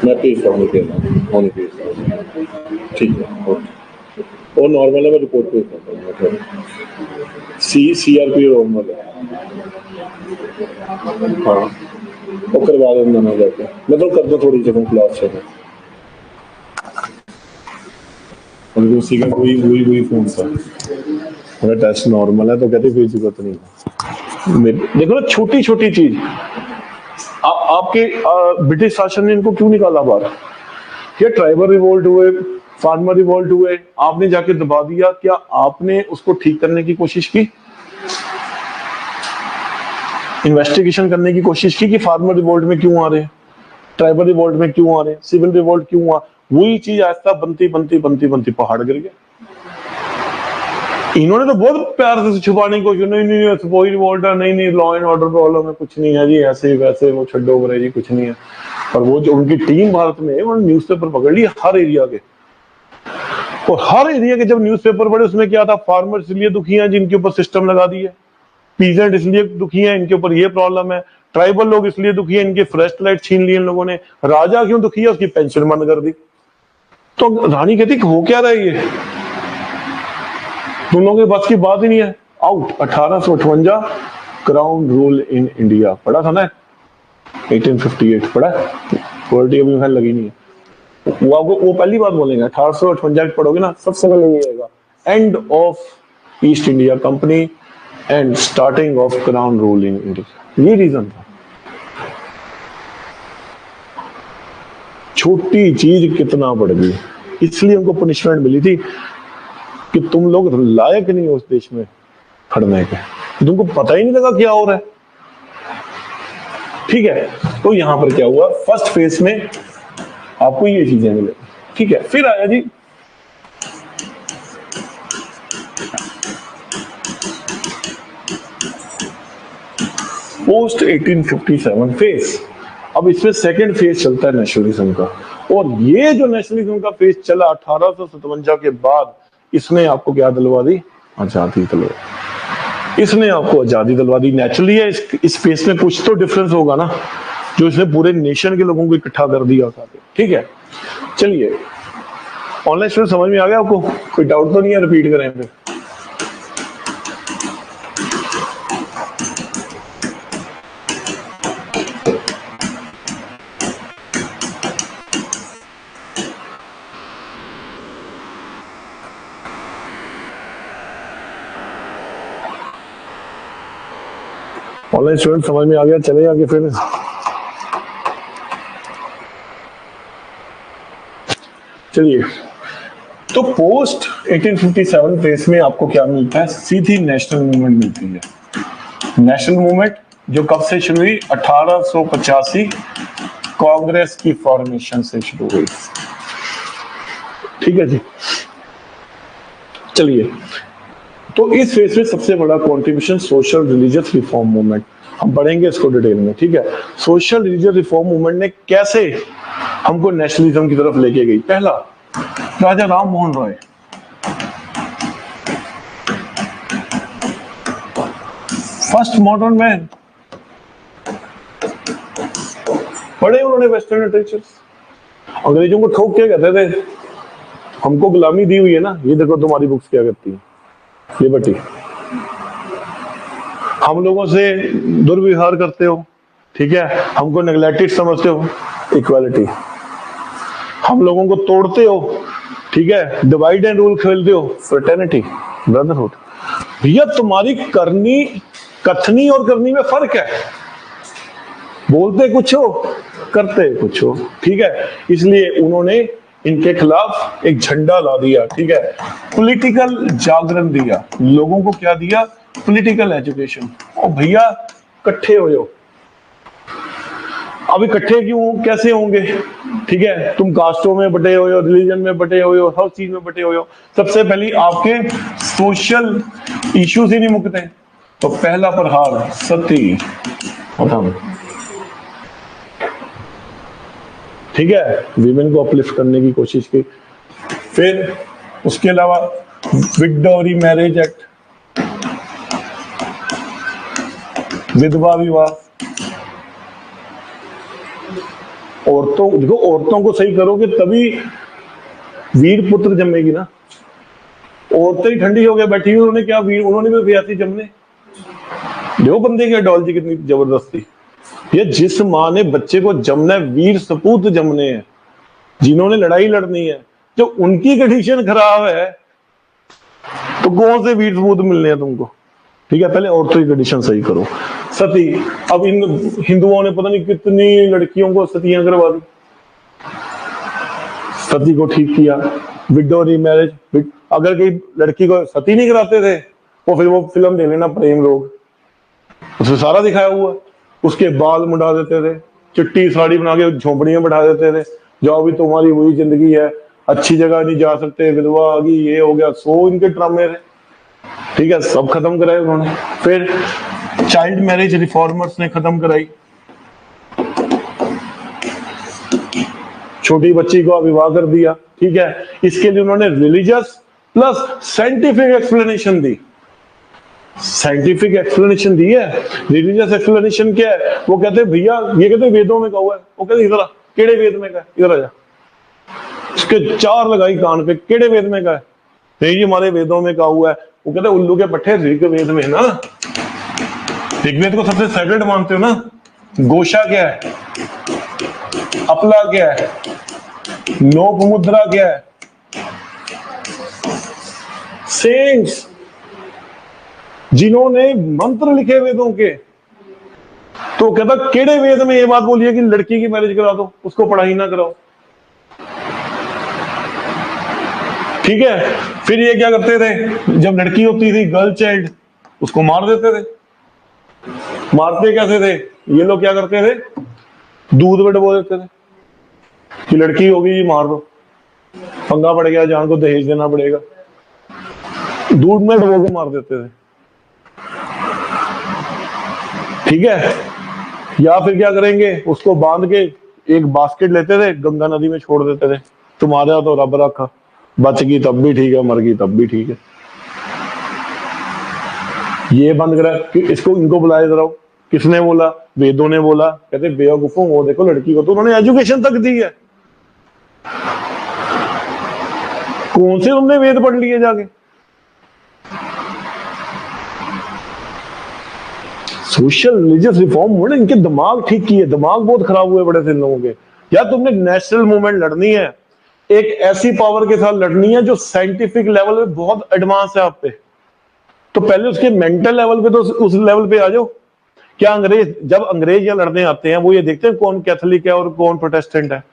Speaker 1: मैं भेजता हूँ, भेजता हूँ, ठीक है, ओके। और नॉर्मल है, मैं रिपोर्ट पे करता हूँ, CRP नॉर्मल है। हाँ, वो करवा देना मैं जाके, मैं तो कर दूँ थोड़ी जगह क्लास से, उसी का कोई फोन था, मेरा टेस्ट नॉर्मल है तो कहते कोई जरूरत नहीं। देखो ना, छोटी छोटी चीज आपके ब्रिटिश शासन ने इनको क्यों निकाला बाहर? क्या ट्राइबल रिवोल्ट हुए, फार्मर रिवोल्ट हुए, आपने जाके दबा दिया, क्या आपने उसको ठीक करने की कोशिश की? इन्वेस्टिगेशन करने की कोशिश की कि फार्मर रिवोल्ट में क्यों आ रहे हैं, ट्राइबल रिवोल्ट में क्यों आ रहे हैं, सिविल रिवोल्ट क्यों आ? वही चीज आहिस्ता बनती बनती बनती बनती पहाड़ गिर गया। इन्होंने तो बहुत प्यार से छुपाने की कोशिश, नहीं नहीं वही रिवोल्ट है, नहीं नहीं लॉ एंड ऑर्डर प्रॉब्लम है, कुछ नहीं है जी, ऐसे वैसे वो छड्डो बरे जी, कुछ नहीं है। और वो जो उनकी टीम भारत में, उन्होंने न्यूज़पेपर पकड़ लिया हर एरिया के, और हर एरिया के जब न्यूज़पेपर पढ़े उसमें क्या था, फार्मर इसलिए दुखी हैं जिनके ऊपर सिस्टम लगा दिए, पीजेंट इसलिए दुखी हैं इनके ऊपर ये प्रॉब्लम है, ट्राइबल लोग इसलिए दुखी हैं इनके फॉरेस्ट राइट छीन लिए इन लोगों ने, राजा क्यों दुखी है, उसकी पेंशन बंद कर दी। तो रानी कहती हो क्या रहा है ये, तुम लोगों के बस की बात ही नहीं है, out. 1858 crown rule in India, पढ़ा था ना? 1858 पढ़ा, क्वालिटी अभी खैर लगी नहीं है, वो आपको वो पहली बात बोलेंगे, 1858 पढ़ोगे ना सबसे पहले ये आएगा, end of east India company and starting of crown rule in India. ये रीजन था। छोटी चीज कितना बढ़ गई, इसलिए उनको पनिशमेंट मिली थी कि तुम लोग लायक नहीं हो उस देश में खड़ने के, तुमको पता ही नहीं लगा क्या हो रहा है। ठीक है, तो यहां पर क्या हुआ, फर्स्ट फेज में आपको ये चीजें मिले। ठीक है, फिर आया जी पोस्ट 1857 फेज। अब इसमें सेकंड फेज चलता है नेशनलिज्म का, और ये जो नेशनलिज्म का फेज चला 1857 के बाद, इसने आपको क्या दिलवा दी, आजादी दिलवा, इसने आपको आजादी दिलवा दी। नेचुरली है, इस फेज में कुछ तो डिफरेंस होगा ना, जो इसने पूरे नेशन के लोगों को इकट्ठा कर दिया था। ठीक है, चलिए ऑनलाइन स्टूडेंट समझ में आ गया आपको, कोई डाउट तो नहीं है, रिपीट करें फिर? ऑनलाइन स्टूडेंट समझ में आ गया, चले आगे फिर। चलिए, तो पोस्ट 1857 फेज में आपको क्या मिलता है, सीधी नेशनल मूवमेंट मिलती है। नेशनल मूवमेंट जो कब से शुरू हुई, 1885 कांग्रेस की फॉर्मेशन से शुरू हुई। ठीक है जी, चलिए, तो इस फेज में सबसे बड़ा contribution social religious reform movement, हम पढ़ेंगे इसको डिटेल में। ठीक है, सोशल रिलीजियस रिफॉर्म मूवमेंट ने कैसे हमको नेशनलिज्म की तरफ लेके गई। पहला, Raja Ram Mohan Roy, first modern man, पढ़े उन्होंने वेस्टर्न लिटरेचर्स, अंग्रेजों को ठोक के कहते थे हमको गुलामी दी हुई है ना, ये देखो तुम्हारी बुक्स क्या करती है, लिबर्टी, हम लोगों से दुर्व्यवहार करते हो, ठीक है, हमको नेग्लेक्टेड समझते हो, इक्वालिटी, हम लोगों को तोड़ते हो, ठीक है, डिवाइड एंड रूल खेलते हो, फ्रेटर्निटी, ब्रदरहुड। भैया तुम्हारी करनी, कथनी और करनी में फर्क है, बोलते कुछ हो करते कुछ हो, ठीक है। इसलिए उन्होंने इनके खिलाफ एक झंडा ला दिया, ठीक है। पॉलिटिकल जागरण दिया लोगों को, क्या दिया? Political education. और भैया इकट्ठे हो जाओ। अब इकट्ठे क्यों, कैसे होंगे? ठीक है, तुम कास्टों में बटे हुए हो, रिलीजन में बटे हुए हो, हर चीज में बटे हुए हो। सबसे पहले आपके सोशल इश्यूज ही नहीं मुकते। तो पहला प्रहार सती खत्म, ठीक है। विमेन को अपलिफ्ट करने की कोशिश की। फिर उसके अलावा विडो मैरिज एक्ट, विधवा विवाह। औरतों, देखो औरतों को सही करोगे तभी वीर पुत्र जमेगी ना। औरतें ही ठंडी हो गए बैठी हुई, उन्होंने क्या वीर, उन्होंने भी ऐसी जमने। देखो बंदे की आइडियोलॉजी कितनी जबरदस्ती। ये जिस माँ ने बच्चे को जमना है, वीर सपूत जमने हैं, जिन्होंने लड़ाई लड़नी है, जो उनकी कंडीशन खराब है, तो कौन से वीर सपूत मिलने हैं तुमको? ठीक है, पहले औरतों की कंडीशन सही करो। सती, अब इन हिंदुओं ने पता नहीं कितनी लड़कियों को सतियां करवा दी। सती को ठीक किया। विडो मैरिज, अगर कोई लड़की को सती नहीं कराते थे तो फिर वो फिल्म दे लेना प्रेम रोग, उसमें सारा दिखाया हुआ। उसके बाल मुंडा देते थे, चिट्टी साड़ी बना के झोंपड़ियां बैठा देते थे, जो अभी तुम्हारी वही जिंदगी है, अच्छी जगह नहीं जा सकते, विधवा आ गई, ये हो गया, सो इनके ड्रामे थे, ठीक है। सब खत्म कराए उन्होंने। फिर चाइल्ड मैरिज रिफॉर्मर्स ने खत्म कराई। छोटी बच्ची को विवाह कर दिया, ठीक है। इसके लिए उन्होंने रिलीजियस प्लस साइंटिफिक एक्सप्लेनेशन दी। साइंटिफिक एक्सप्लेनेशन दी है। रिलीजियस एक्सप्लेनेशन क्या है? वो कहते हैं भैया, ये कहते वेदों में कहा हुआ है। वो कहते इधर आ, केड़े वेद में का है, इधर आ जा। उसके चार लगाई कान पे, केड़े वेद में का है? नहीं जी हमारे वेदों में कहा हुआ है। वो कहते उल्लू के पट्टे, ऋग्वेद में ना, ऋग्वेद को सबसे सेक्रेड मानते हो ना। गोशा क्या है, अपला क्या है, लोपमुद्रा क्या है, सेंट्स जिन्होंने मंत्र लिखे वेदों के, तो कहता केड़े वेद में ये बात बोली है कि लड़की की मैरिज करा दो, उसको पढ़ाई ना कराओ, ठीक है। फिर ये क्या करते थे, जब लड़की होती थी गर्ल चाइल्ड, उसको मार देते थे। मारते कैसे थे ये लोग? क्या करते थे, दूध में डबो देते थे कि लड़की होगी जी मार दो, पंगा पड़ गया, जान को दहेज देना पड़ेगा, दूध में डबो के मार देते थे, ठीक है। या फिर क्या करेंगे, उसको बांध के एक बास्केट लेते थे, गंगा नदी में छोड़ देते थे। तुम्हारा तो रब रखा, बच गई तब भी ठीक है, मर गई तब भी ठीक है। ये बंद करा, इसको इनको बुलाए जरा। किसने बोला? वेदों ने बोला। कहते बेवकूफों, वो देखो लड़की को तो उन्होंने एजुकेशन तक दी है। कौन से उन्होंने वेद पढ़ लिए जाके? सोशल रिलीजियस रिफॉर्म, इनके दिमाग ठीक किए, दिमाग बहुत खराब हुए बड़े थे इन लोगों के। या तुमने नेशनल मूवमेंट लड़नी है, एक ऐसी पावर के साथ लड़नी है जो साइंटिफिक लेवल पे बहुत एडवांस है आप पे, तो पहले उसके मेंटल लेवल पे तो उस लेवल पे आ जाओ। क्या अंग्रेज, जब अंग्रेज यहाँ लड़ने आते हैं, वो ये देखते हैं कौन कैथोलिक है और कौन प्रोटेस्टेंट है?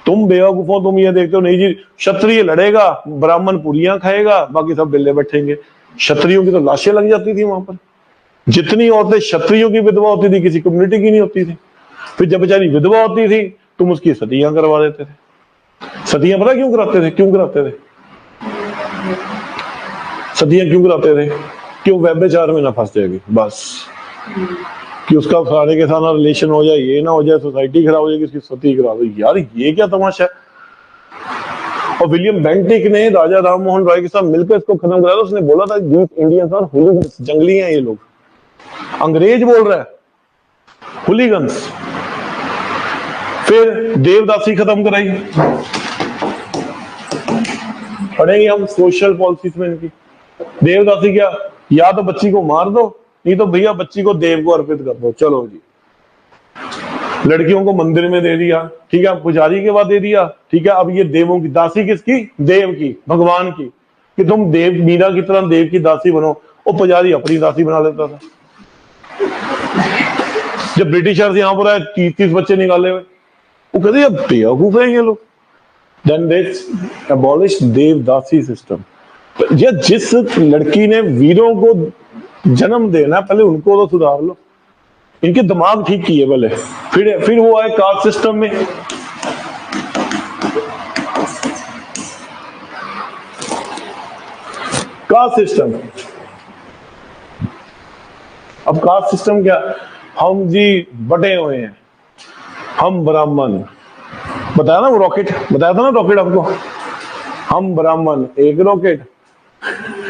Speaker 1: तुम बेवकूफों, तुम ये देखते हो नहीं जी क्षत्रिय लड़ेगा, ब्राह्मण पूरियां खाएगा, बाकी सब बिल्ले बैठेंगे। क्षत्रियों की तो लाशें लग जाती थी वहां पर। जितनी औरतें क्षत्रियों की विधवा होती थी, किसी कम्युनिटी की नहीं होती थी। फिर जब बेचारी विधवा होती थी, तुम उसकी सतियां करवा देते थे। सतियां पता क्यों कराते थे? क्यों कराते थे सतियां? क्यों कराते थे? क्यों? व्यभिचार में ना फंस जाएगी बस, कि उसका सारे के साथ रिलेशन हो जाए, ये ना हो जाए सोसाइटी खराब हो जाएगी, उसकी सती करा दो। यार ये क्या तमाशा है। और विलियम बेंटिक ने राजा राम मोहन रॉय के साथ मिलकर इसको खत्म कराया। उसने बोला था इंडियंस और हुलीगन्स, जंगली हैं ये लोग। अंग्रेज बोल रहा है हुलीगन्स। फिर देवदासी खत्म कराई। पढ़ेंगे हम सोशल पॉलिसीज में इनकी। देवदासी क्या, या तो बच्ची को मार दो, नहीं तो भैया बच्ची को देव को अर्पित कर दो। चलो जी, लड़कियों को मंदिर में दे दिया, ठीक है, पुजारी के बाद दे दिया, ठीक है। अब ये देवों की दासी, किसकी? देव की, भगवान की, कि तुम देव, मीरा की तरह देव की दासी बनो। और पुजारी अपनी दासी बना लेता था। जब ब्रिटिशर्स यहां पर आए, 30 बच्चे निकाले हुए, वो कहते हैं बेवकूफ है ये लोग। Then they abolish devadasi system. या जिस लड़की ने वीरों को जन्म देना, पहले उनको तो सुधार लो, इनके दिमाग ठीक किए पहले, फिर वो आए कास्ट सिस्टम में। कास्ट सिस्टम, अब कास्ट सिस्टम क्या, हम जी बटे हुए हैं, हम ब्राह्मण, बताया ना वो रॉकेट, बताया था ना रॉकेट आपको, हम ब्राह्मण एक रॉकेट,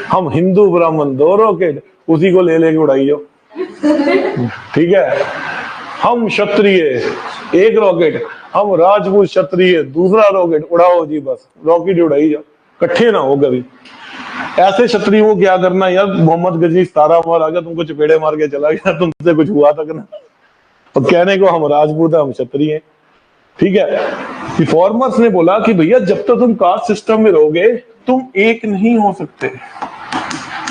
Speaker 1: हम हिंदू ब्राह्मण दो रॉकेट, उसी को ले लेके उड़ाई जाओ, ठीक है। हम क्षत्रिय एक रॉकेट, हम राजपूत क्षत्रिय दूसरा रॉकेट, उड़ाओ जी, बस रॉकेट उड़ाई जाओ, इकट्ठे ना हो कभी। ऐसे क्षत्रियों को क्या करना यार, मोहम्मद गजनी 17 बार आ गया, तुमको चपेड़े मार के चला गया, तुमसे कुछ हुआ तक ना, और कहने को हम राजपूत है, हम क्षत्रिय हैं, ठीक है। रिफॉर्मर्स ने बोला कि भैया जब तक तुम कास्ट सिस्टम में रहोगे तुम एक नहीं हो सकते,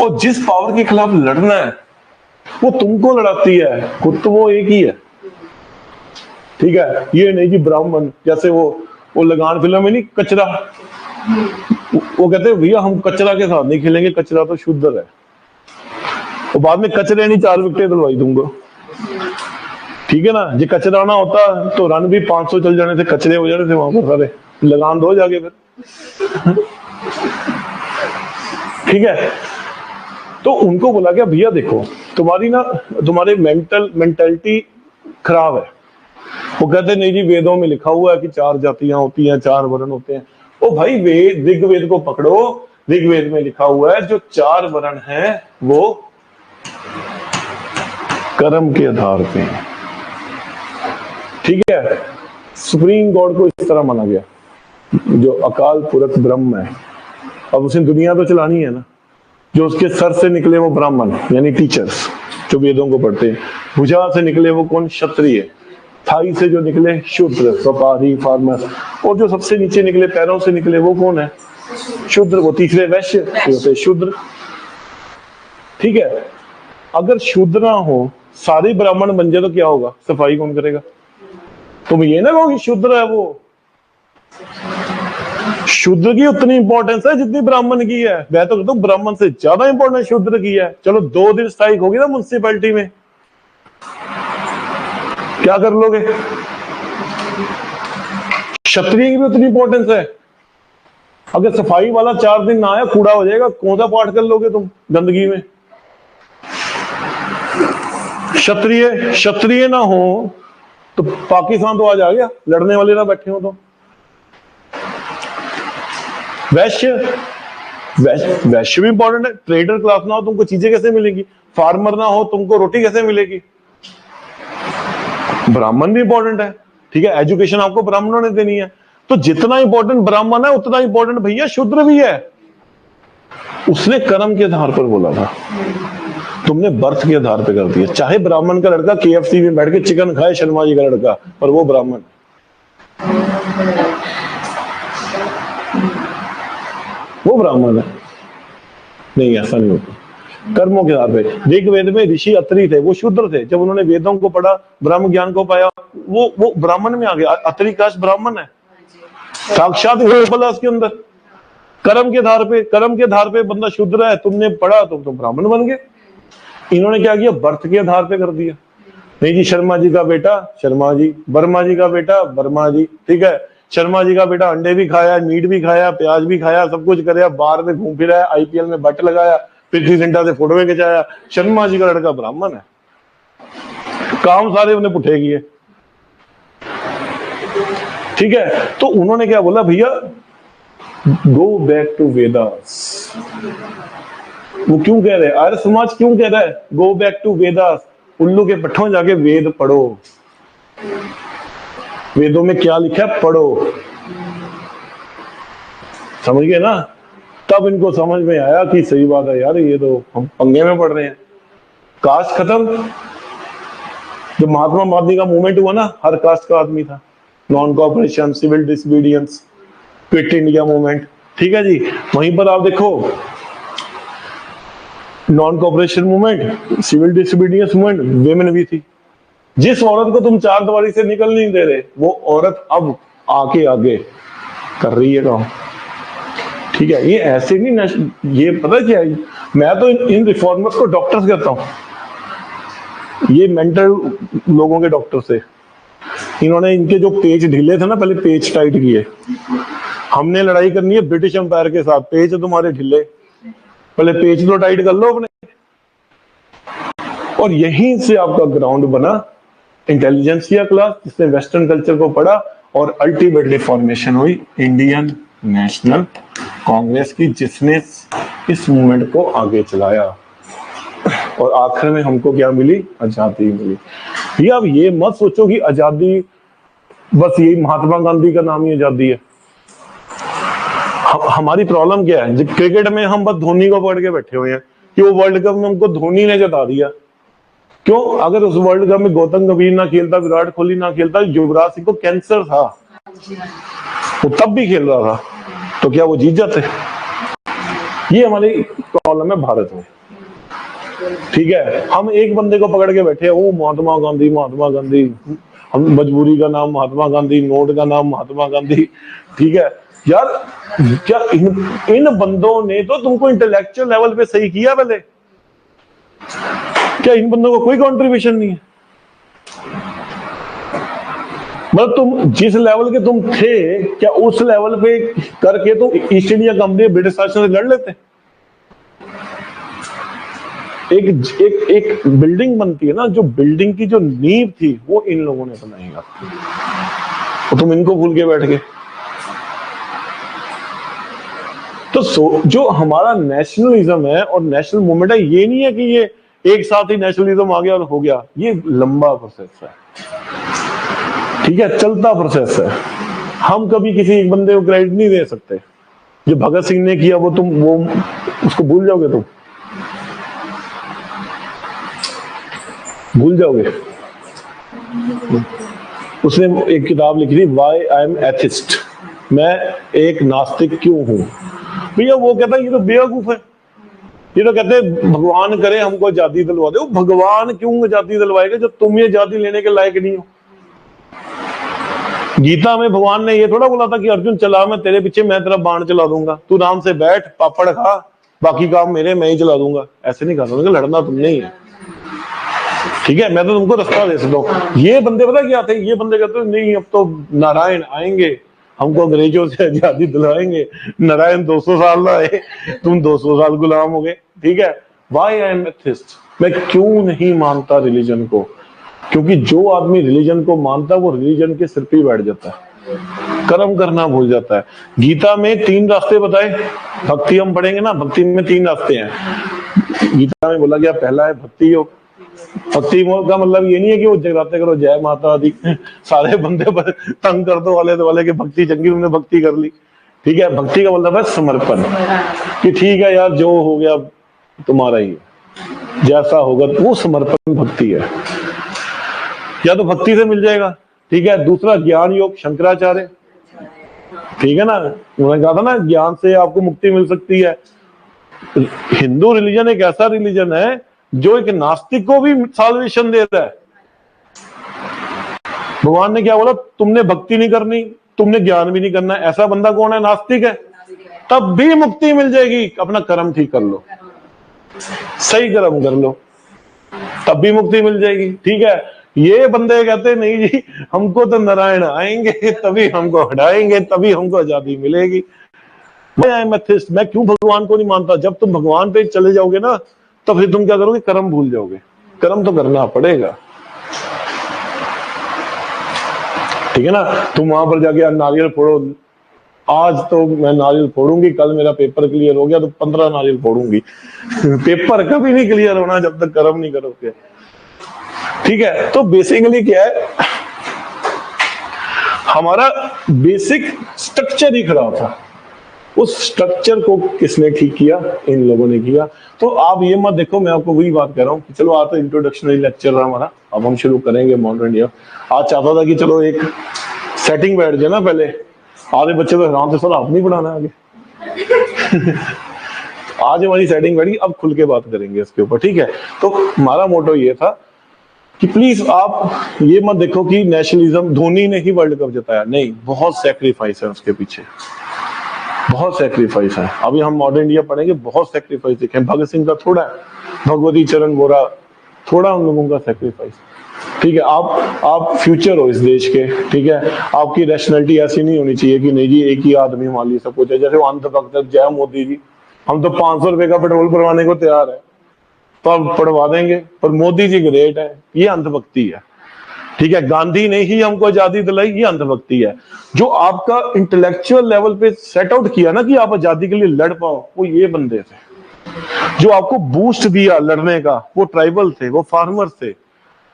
Speaker 1: और जिस पावर के खिलाफ लड़ना है वो तुमको लड़ाती है, खुद तो वो एक ही है, ठीक है। ये नहीं कि ब्राह्मण, जैसे वो लगान फिल्म में नहीं, कचरा, वो कहते हैं भैया हम कचरा के साथ नहीं खेलेंगे, कचरा तो शुद्ध है, और बाद में कचरे नहीं 4 विकेट दिलवाई तुमको, ठीक है ना। जो कचरा ना होता तो रन भी 500 चल जाने थे, कचरे हो जाने थे वहां पर सारे, लगान दो जाके फिर, ठीक है। तो उनको बोला गया भैया देखो तुम्हारी मेंटलिटी खराब है। वो कहते नहीं जी वेदों में लिखा हुआ है कि 4 जातियां होती हैं, 4 वर्ण होते हैं। ओ भाई ऋग्वेद को पकड़ो, ऋग्वेद में लिखा हुआ है जो 4 वर्ण हैं वो कर्म के आधार पे हैं, ठीक है। सुप्रीम गॉड को इस तरह माना गया, जो अकाल पुरख ब्रह्म है, अब उसे दुनिया तो चलानी है ना, जो उसके सर से निकले वो ब्राह्मण यानी टीचर्स जो वेदों को पढ़ते हैं, भुजा से निकले वो कौन, क्षत्रिय, थाई से जो निकले शूद्र, व्यापारी, फार्मर, और जो सबसे नीचे निकले पैरों से निकले वो कौन है, शूद्र, वो तीसरे वैश्य होते शूद्र, ठीक है। अगर शूद्र ना हो सारे ब्राह्मण बन जाए तो क्या होगा, सफाई कौन करेगा। तुम ये ना कहो कि शूद्र है वो, शूद्र की उतनी इंपॉर्टेंस है जितनी ब्राह्मण की है, वह तो ब्राह्मण से ज्यादा इंपॉर्टेंस शूद्र की है। चलो 2 दिन स्ट्राइक होगी ना म्युनिसिपैलिटी में, क्या कर लोगे, क्षत्रिय की भी उतनी इंपॉर्टेंस है। अगर सफाई वाला 4 दिन ना आया कूड़ा हो जाएगा, कौन सा पाठ कर लोगे तुम गंदगी में। क्षत्रिय ना हो तो पाकिस्तान तो आज आ गया, लड़ने वाले ना बैठे हो तो। वैश्य भी इंपॉर्टेंट है, ट्रेडर क्लास ना हो तुमको चीजें कैसे मिलेंगी, फार्मर ना हो तुमको रोटी कैसे मिलेगी। ब्राह्मण भी इंपॉर्टेंट है, ठीक है, एजुकेशन आपको ब्राह्मणों ने देनी है, तो जितना इंपॉर्टेंट ब्राह्मण है उतना इंपॉर्टेंट भैया शूद्र भी है। उसने कर्म के आधार पर बोला था, तुमने बर्थ के आधार पर कर दिया। चाहे ब्राह्मण का लड़का KFC में बैठ के चिकन खाए, शर्मा जी का लड़का, पर वो ब्राह्मण, वो ब्राह्मण है। नहीं, ऐसा नहीं होता, कर्मों के आधार पे। ऋग्वेद में ऋषि अत्रि थे, वो शूद्र थे, जब उन्होंने वेदों को पढ़ा, ब्रह्म ज्ञान को पाया, वो ब्राह्मण में आ गया। अत्रि कास्ट ब्राह्मण है, साक्षात बोला उसके अंदर। कर्म के आधार पे बंदा शूद्र है, तुमने पढ़ा तो तुम ब्राह्मण बन गए। इन्होंने क्या किया, बर्थ के आधार पे कर दिया। नहीं जी शर्मा जी का बेटा शर्मा जी, वर्मा जी का बेटा वर्मा जी, ठीक है। शर्मा जी का बेटा अंडे भी खाया, मीट भी खाया, प्याज भी खाया, सब कुछ कराया, बाहर में घूम फिराया, IPL में बट लगाया, पृथ्वी जिंटा से फोटो में खिंचाया। शर्मा जी का लड़का ब्राह्मण है, काम सारे उन्हें पुठे किए, ठीक है। तो उन्होंने क्या बोला, भैया गो बैक टू वेदास। वो क्यों कह रहे हैं, आर्य समाज क्यों कह रहा है गो बैक टू वेदास, उल्लू के पट्टों जाके वेद पढ़ो, वेदों में क्या लिखा है पढ़ो, समझ गए ना। तब इनको समझ में आया कि सही बात है यार, ये तो हम पंगे में पड़ रहे हैं। कास्ट खत्म, जब महात्मा गांधी का मूवमेंट हुआ ना, हर कास्ट का आदमी था, non cooperation, civil disobedience, quit India movement, ठीक है जी। वहीं पर आप देखो non cooperation movement, civil disobedience movement, women भी थी, जिस औरत को तुम चार दीवारी से निकल नहीं दे रहे, वो औरत अब आके आगे कर रही है काम। ठीक है, ये ऐसे नहीं, ये पता क्या है, मैं तो इन रिफॉर्मर्स को डॉक्टर्स कहता हूं, ये मेंटल लोगों के डॉक्टर से। इन्होंने इनके जो पेज ढीले थे ना, पहले पेज टाइट किए। हमने लड़ाई करनी है ब्रिटिश एम्पायर के साथ, पेज तुम्हारे ढीले, पहले पेज तो टाइट कर लो अपने। और यहीं से आपका ग्राउंड बना इंटेलिजेंसिया क्लास, जिसने वेस्टर्न कल्चर को पढ़ा, और अल्टीमेटली फॉर्मेशन हुई इंडियन नेशनल कांग्रेस की, जिसने इस मूवमेंट को आगे चलाया। और आखिर में हमको क्या मिली? आजादी मिली। ये अब ये मत सोचो कि आजादी बस यही महात्मा गांधी का नाम ही आजादी है। हमारी प्रॉब्लम क्या है? क्रिकेट में हम बस धोनी को पकड़ के बैठे हुए हैं कि वो वर्ल्ड कप में हमको धोनी ने जिता दिया। क्यों? अगर उस वर्ल्ड कप में गौतम गंभीर ना खेलता, विराट कोहली ना खेलता, युवराज सिंह को कैंसर था, वो तब भी खेल रहा था, तो क्या वो जीत जाते? ये हमारी प्रॉब्लम है भारत में। ठीक है, हम एक बंदे को पकड़ के बैठे हैं, वो महात्मा गांधी, महात्मा गांधी, हम मजबूरी का नाम महात्मा गांधी, नोट का नाम महात्मा गांधी। ठीक है यार, क्या इन बंदों ने तो तुमको इंटेलेक्चुअल लेवल पे सही किया पहले? क्या इन बंदों को कोई कंट्रीब्यूशन नहीं है? मतलब तुम जिस लेवल के तुम थे, क्या उस लेवल पे करके तुम ईस्ट इंडिया कंपनी ब्रिटिश शासन से लड़ लेते? एक बिल्डिंग बनती है ना, जो बिल्डिंग की जो नींव थी वो इन लोगों ने बनाई, तो तुम इनको भूल के बैठ गए। तो जो हमारा नेशनलिज्म है और नेशनल मूवमेंट है, ये नहीं है कि ये एक साथ ही नेशनलिज्म आ गया और हो गया। ये लंबा प्रोसेस है, ठीक है, चलता प्रोसेस है। हम कभी किसी एक बंदे को क्रेडिट नहीं दे सकते। जो भगत सिंह ने किया वो उसको भूल जाओगे, तुम भूल जाओगे। उसने एक किताब लिखी थी, वाई आई एम एथिस्ट, मैं एक नास्तिक क्यों हूं। भैया वो कहता है ये तो बेवकूफ है, ये तो कहते हैं भगवान करे हमको आजादी दिलवा दे। भगवान क्यों आजादी दिलवाएगा जब तुम ये आजादी लेने के लायक नहीं हो? गीता में भगवान ने ये थोड़ा बोला था कि अर्जुन चला मैं तेरे पीछे, मैं तेरा बाण चला दूंगा, तू आराम से बैठ पापड़ खा, बाकी काम मेरे, मैं ही चला दूंगा। ऐसे नहीं कहा था, लड़ना तुमने ही है। ठीक है, मैं तो तुमको रास्ता दे सकता हूँ। ये बंदे पता क्या थे? ये बंदे कहते नहीं अब तो नारायण आएंगे, हमको अंग्रेजों से आजादी दिलवाएंगे। नारायण 200 साल लाए, तुम 200 साल गुलाम हो गए। ठीक है, वाई आई एम एथिस्ट, मैं क्यों नहीं मानता रिलीजन को? क्योंकि जो आदमी रिलीजन को मानता है वो रिलीजन के सिर पे बैठ जाता है, कर्म करना भूल जाता है। गीता में 3 रास्ते बताए, भक्ति हम पढ़ेंगे ना, भक्ति में 3 रास्ते हैं। गीता में बोला गया पहला है भक्ति योग। भक्ति का मतलब ये नहीं है कि वो जगराते करो जय माता दी, सारे बंदे पर तंग कर दो वाले तो वाले की भक्ति चंगी, तुमने भक्ति कर ली। ठीक है, भक्ति का मतलब है समर्पण, कि ठीक है यार जो हो गया तुम्हारा ही, जैसा होगा, वो समर्पण भक्ति है। या तो भक्ति से मिल जाएगा। ठीक है, दूसरा ज्ञान योग, शंकराचार्य। ठीक है ना, उन्होंने कहा था ना ज्ञान से आपको मुक्ति मिल सकती है। हिंदू रिलीजन एक ऐसा रिलीजन है जो एक नास्तिक को भी साल्वेशन दे रहा है। भगवान ने क्या बोला? तुमने भक्ति नहीं करनी, तुमने ज्ञान भी नहीं करना। ऐसा बंदा कौन है? नास्तिक है। तब भी मुक्ति मिल जाएगी, अपना कर्म ठीक कर लो, सही कर्म कर लो, तब भी मुक्ति मिल जाएगी। ठीक है, ये बंदे कहते नहीं जी हमको तो नारायण आएंगे तभी हमको हटाएंगे, तभी हमको आजादी मिलेगी। मैं क्यों भगवान को नहीं मानता? जब तुम भगवान पे चले जाओगे ना, तो फिर तुम क्या करोगे? कर्म भूल जाओगे। कर्म तो करना पड़ेगा। ठीक है ना, तुम वहां पर जाके नारियल फोड़ो, आज तो मैं नारियल फोड़ूंगी, कल मेरा पेपर क्लियर हो गया तो 15 नारियल फोड़ूंगी। पेपर कभी नहीं क्लियर होना जब तक कर्म नहीं करोगे। ठीक है, तो बेसिकली क्या है, हमारा बेसिक स्ट्रक्चर ही खराब था। उस स्ट्रक्चर को किसने ठीक किया? इन लोगों ने किया। तो आप ये मत देखो, मैं आपको वही बात कर रहा हूँ कि चलो आज तो इंट्रोडक्शनरी लेक्चर रहा हमारा, अब हम शुरू करेंगे मॉडर्न इंडिया। आज चाहता था कि चलो एक सेटिंग बैठ जाए ना, पहले आधे बच्चे तो आराम से सर आप नहीं पढ़ाना आगे। आज हमारी सेटिंग बैठी, अब खुल के बात करेंगे इसके ऊपर। ठीक है, तो हमारा मोटो ये था कि प्लीज आप ये मत देखो कि नेशनलिज्म धोनी ने ही वर्ल्ड कप जिताया, नहीं, बहुत सेक्रीफाइस है उसके पीछे, बहुत सेक्रीफाइस है। अभी हम मॉडर्न इंडिया पढ़ेंगे, बहुत सेक्रीफाइस देखें। भगत सिंह का थोड़ा है, भगवती चरण वोरा थोड़ा, उन लोगों का सेक्रीफाइस। ठीक है, आप फ्यूचर हो इस देश के, ठीक है, आपकी रैशनैलिटी ऐसी नहीं होनी चाहिए कि नहीं जी एक ही आदमी मान ली सब कुछ है। जैसे अंधभक्त जय मोदी जी, हम तो 500 रुपए का पेट्रोल भरवाने को तैयार है, तो आप पढ़वा देंगे, पर मोदी जी ग्रेट है, ये अंधभक्ति है। ठीक है, गांधी ने ही हमको आजादी दिलाई, ये अंधभक्ति है। जो आपका इंटेलेक्चुअल लेवल पे सेट आउट किया ना कि आप आजादी के लिए लड़ पाओ, वो ये बंदे थे। जो आपको बूस्ट दिया लड़ने का, वो ट्राइबल थे, वो फार्मर थे,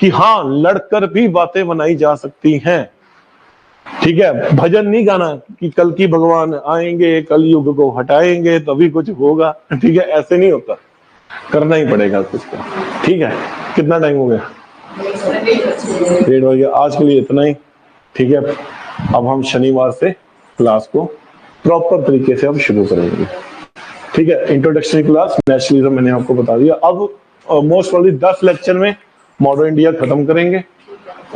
Speaker 1: कि हाँ लड़कर भी बातें बनाई जा सकती हैं। ठीक है, भजन नहीं गाना कि कल की भगवान आएंगे, कल युग को हटाएंगे तभी कुछ होगा। ठीक है, ऐसे नहीं होता, करना ही पड़ेगा कुछ का। ठीक है, कितना टाइम हो गया? 1:30 बज गया। आज के लिए इतना ही। ठीक है, अब हम शनिवार से क्लास को प्रॉपर तरीके से अब शुरू करेंगे। ठीक है, इंट्रोडक्शनरी क्लास नेशनलिज्म मैंने आपको बता दिया। अब मोस्ट प्रॉब्ली 10 लेक्चर में मॉडर्न इंडिया खत्म करेंगे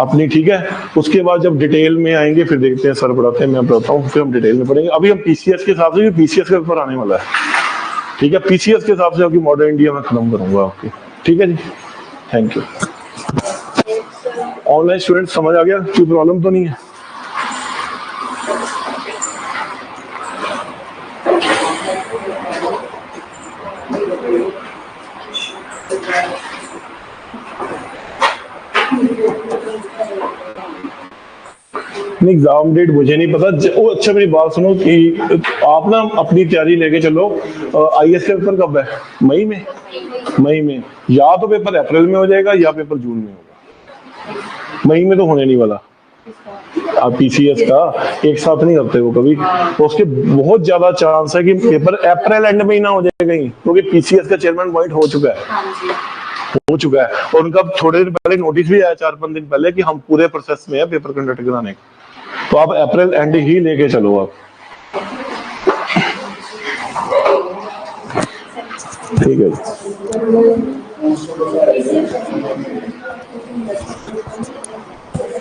Speaker 1: अपनी। ठीक है, उसके बाद जब डिटेल में आएंगे फिर देखते हैं, सर पढ़ाते हैं, मैं पढ़ाता हूँ, फिर हम डिटेल में पढ़ेंगे। अभी हम पीसीएस के हिसाब से, पीसीएस के ऊपर आने वाला है। ठीक है, पीसीएस के हिसाब से आपकी मॉडर्न इंडिया में खत्म करूंगा आपकी। ठीक है जी, थैंक यू। ऑनलाइन स्टूडेंट समझ आ गया? कोई प्रॉब्लम तो नहीं है? एग्जाम डेट मुझे नहीं पता। अच्छा मेरी बात सुनो कि आप ना अपनी तैयारी लेके चलो। आईएएस का पेपर कब है? मई में? मई में या तो पेपर अप्रैल में हो जाएगा या पेपर जून में होगा। मई में तो होने नहीं वाला। आप पीसीएस का एक साथ नहीं करते वो कभी, तो उसके बहुत ज्यादा चांस है कि पेपर अप्रैल एंड में ही ना हो जाएगा, क्योंकि पीसीएस का चेयरमैन पॉइंट हो चुका है और उनका थोड़े दिन पहले नोटिस भी आया, 4-5 दिन पहले, कि हम पूरे प्रोसेस में है पेपर कंडक्ट कराने का। तो आप अप्रैल एंड ही लेके चलो आप। ठीक है,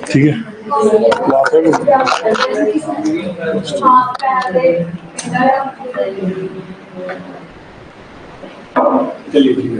Speaker 1: ठीक है, चलिए ठीक है।